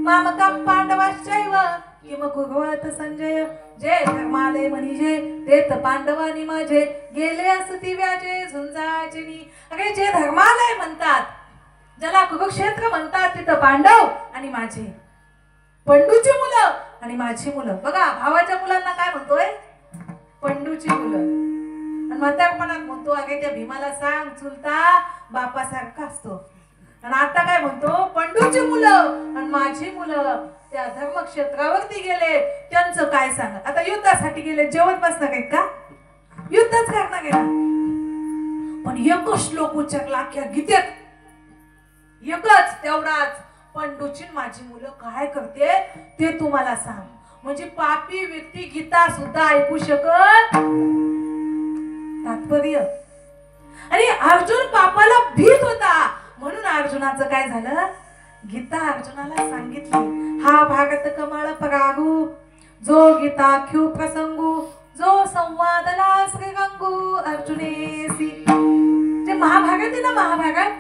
मामकं पांडवाश्चैव किम कुर्वत संजय. जे धर्मालय म्हणजे तेत पांडवानी माझे गेले असती व्याजे झुंजाचिनी. अरे जे धर्मालय म्हणतात, ज्याला कुरुक्षेत्र म्हणतात, तिथं पांडव आणि माझे पंडूची मुलं आणि माझी मुलं. बघा भावाच्या मुलांना काय म्हणतोय? पंडूची मुलं. आणि म्हातारपणात म्हणतो अगे त्या भीमाला सांग चुलता बापासारखा असतो. आणि आता काय म्हणतो? पंडूची मुलं आणि माझी मुलं त्या धर्मक्षेत्रावरती गेले, त्यांचं काय सांग? आता युद्धासाठी गेले, जेवण बसणार आहेत का? युद्धच करणार आहे. पण एकच श्लोक उच्चारला अख्ख्या गीतेत, एकच, तेवढाच. पंडूची माझी मुलं काय करते ते तुम्हाला सांग. म्हणजे पापी व्यक्ती गीता सुद्धा ऐकू शकत. तात्पर्य. आणि अर्जुन पापाला भीत होता म्हणून अर्जुनाचं काय झालं? गीता अर्जुनाला सांगितली. हा भारत कमळ परागू जो गीता ख्यू प्रसंगू जो संवादला श्रीरंगू अर्जुनेसी. जे महाभारत आहे ना, महाभारत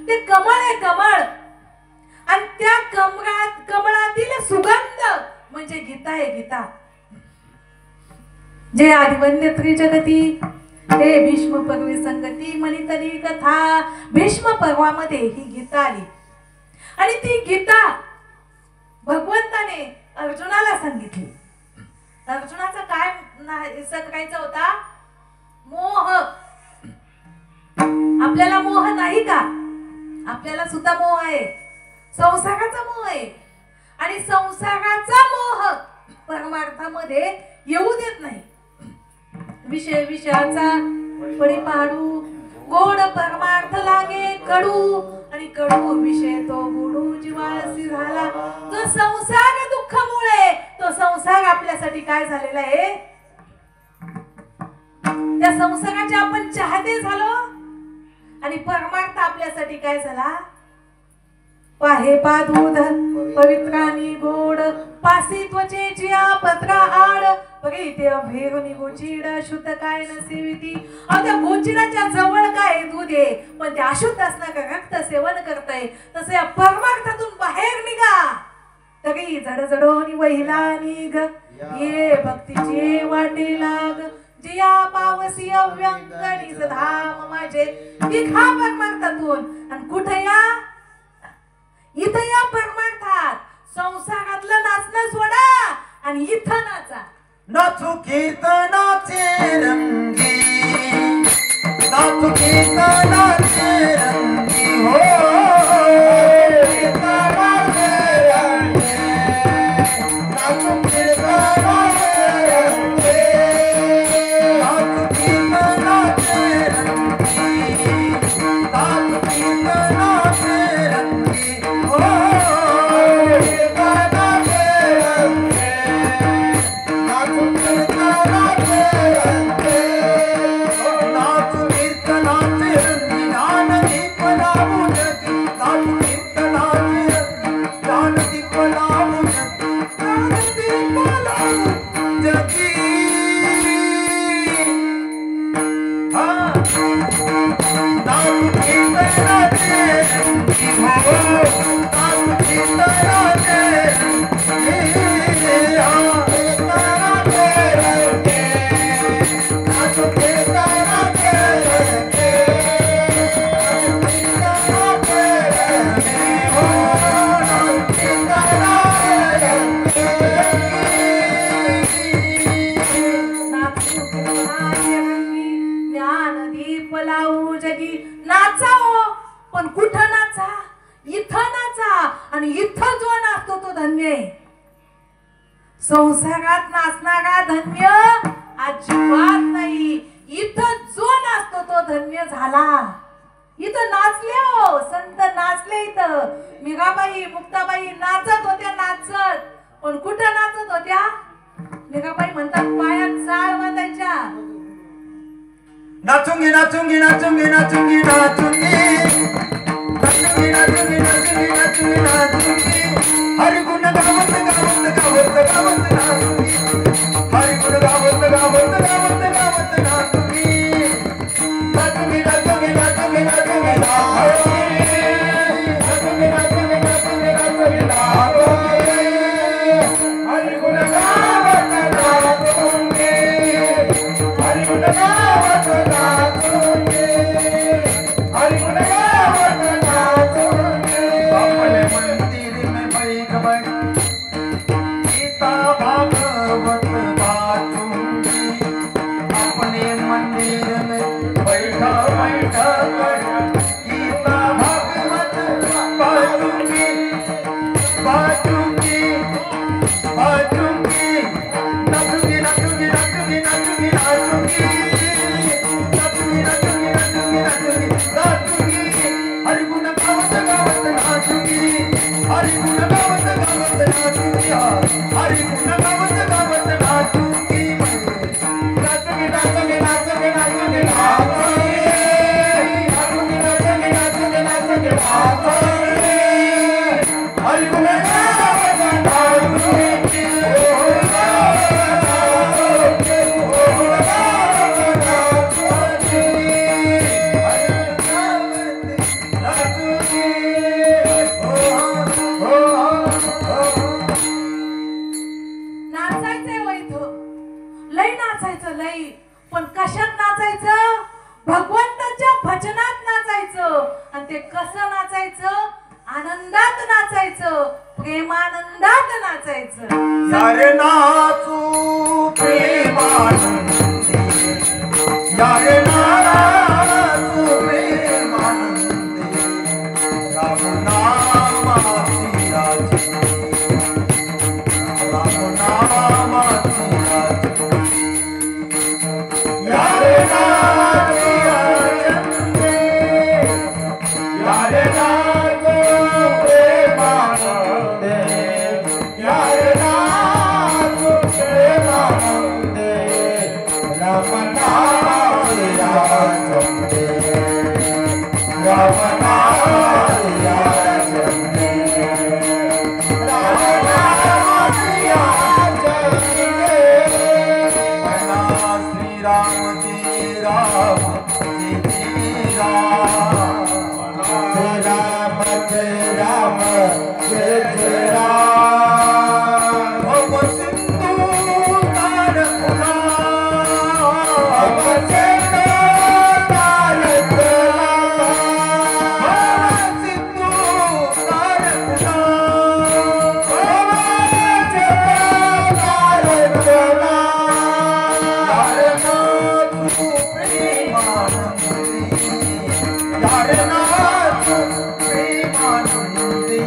ते कमळ आहे, कमळ. आणि त्या कमळातील सुगंध म्हणजे गीता आहे, गीता. जे आदिवन्य त्रिजगती हे भीष्म पर्वी संगती मनितली कथा. भीष्म पर्वामध्ये ही गीता आली आणि ती गीता भगवंताने अर्जुनाला सांगितली. अर्जुनाचा काय करायचा होता? मोह. आपल्याला मोह नाही का? आपल्याला सुद्धा मोह आहे, संसाराचा मोह आहे. आणि संसाराचा मोह परमार्थामध्ये येऊ देत नाही. विषय विषयाचा पडी पाडू गोड परमार्थ लागे कडू आणि कडू विषय तो गोडू जीवासी झाला. तो संसार दुःखामुळे तो संसार आपल्यासाठी काय झालेला आहे? त्या संसाराचे आपण चाहते झालो आणि परमार्थ आपल्यासाठी काय झाला? पाहे पादूध पवित्रानी गोड पासी त्वचेची पत्रा आड. बघे इथे भेरुनी गोचिड शुद्ध काय नसेविती. त्या गोचिडाच्या जवळ काय दूध आहे, पण ते अशुद्ध असणार रक्त सेवन करतय. तसे या परमार्थातून बाहेर निघा तरी जडजडोनी वहिला निघ ये भक्तीचे वाटे लाग. जिया पावसी अव्यंगणीच धाम माझे. निघा परमार्थातून आणि कुठे या? इथं या परमार्थात. संसारातलं नाचणं सोडा आणि इथं नाचा. नाचू कीर्तनाचे रंगी, नाचू कीर्तनाचे रंगी हो. कीर्तनाचे रंगी, नाचू कीर्तनाचे रंगी, नाचू कीर्तनाचे रंगी, नाचू कीर्तनाचे रंगी हो. पण कुठं नाचा? इथं नाचा. आणि इथं जो नाचतो तो धन्य आहे. संसारात नाचणारा धन्य अजिबात नाही. इथं जो नाचतो तो धन्य झाला. इथं नाचले हो, संत नाचले. इथं मीराबाई मुक्ताबाई नाचत होत्या, नाचत. पण कुठं नाचत होत्या? होत्या लेखाबाई म्हणतात पायात साळ बांधायच्या नाचूंगी नाचूंगी नाचूंगी नाचूंगी नाचूंगी नाचूंगी नाचूंगी नाचूंगी नाचूंगी नाचूंगी हरि गुण गावत गावत गावत गावत नाचूंगी हरि गुण गावत गावत गावत गावत नाचूंगी नाचूंगी नाचूंगी नाचूंगी नाचूंगी नाचूंगी नाचूंगी नाचूंगी नाचूंगी नाचूंगी हरि गुण गावत नाचूंगी हरि गुण गावत नाचूंगी हरि गुण गावत नाचूंगी अपने मंदिर में बैठ बैठ गीता भागवत बांटूंगी अपने मंदिर में बैठा बैठा कर गीता भागवत बांटूंगी बांटूंगी बांटूंगी नाचूंगी नाचूंगी नाचूंगी नाचूंगी नाचूंगी नाचूंगी नाचूंगी नाचूंगी नाचूंगी नाचूंगी हरि गुण गावत गावत नाचूंगी हरि गुण गावत गावत नाचूंगी हरि गुण गावत गावत नाचूंगी नाचूंगी नाचूंगी नाचूंगी नाचूंगी नाचूंगी नाचूंगी नाचूंगी नाचूंगी नाचूंगी हरि गुण गावत नाचूंगी नाचायचंय वय इथं लय नाचायचं लय पण कशात नाचायचं भगवंताच्या भजनात नाचायचं आणि ते कसं नाचायचं आनंदात नाचायचं प्रेमानंदात नाचायचं यारे नाचू प्रेमानंदी यारे नाचू प्रेमानंदी राम नामाची राजनी राम नामाची राजनी यारे नाचू राजनी यारे नाचू प्रेमानंदी यारे नाचू प्रेमानंदी राम नामाची राजनी राम नामाची राजनी राम नामाची राजनी श्री राम जी राम जी राम जय राम जय राम जय जय राम भव सिंधू तार पुरा भव सिंधू तार पुरा भव सिंधू तार पुरा भव सिंधू तार पुरा यारे नाचू प्रेमानंदी यारे नाचू प्रेमानंदी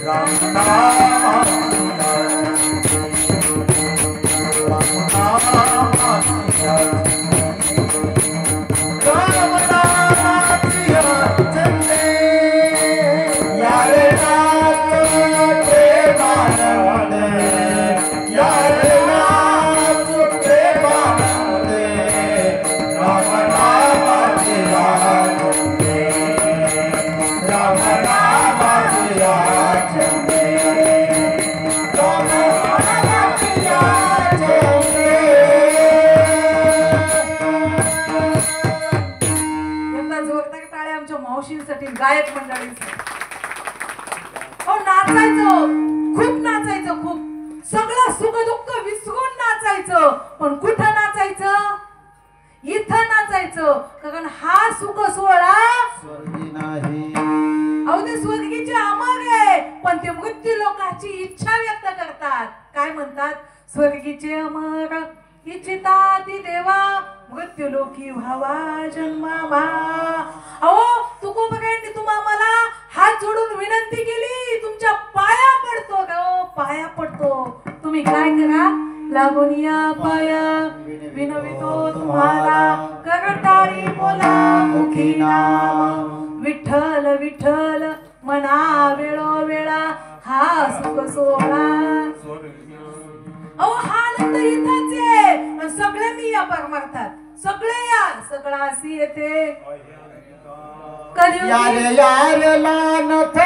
राम नामाची राजनी राम नामाची राजनी राम नामाची राजनी यारे नाचू प्रेमानंदी यारे नाचू प्रेमानंदी राम नामाची राजनी राम नामाची राजनी राम नामाची राजनी यांना जोरदार टाळ्या आमच्या मावशींसाठी गायक मंडळींसाठी हो नाचायचं खूप नाचायचं खूप सगळं सुख दुःख विसरून नाचायचं पण कुठं नाचायचं इथं नाचायचं कारण हा सुख सोहळा स्वर्गी नाही अहो ते स्वर्गीचे अमर आहे पण ते मृत्यू लोकांची इच्छा व्यक्त करतात काय म्हणतात स्वर्गीचे अमर इच्छिताती देवा मृत्यू लोकी व्हावा जन्मावा अहो तुकोबरायांनी तुम्हा मला हात जोडून विनंती केली तुमच्या पाया पडतो ग पाया पडतो तुम्ही काय करा लागून या पाया विनवितो तुम्हाला करताळी बोला मुखी नाम विठ्ठल विठ्ठल मना वेळोवेळा हा सुख सोहळा अहो हा आनंद इथंच आहे आणि सगळे मी या पार मारतात सगळे या सगळं अशी येते कलियुगी यार यार लानथ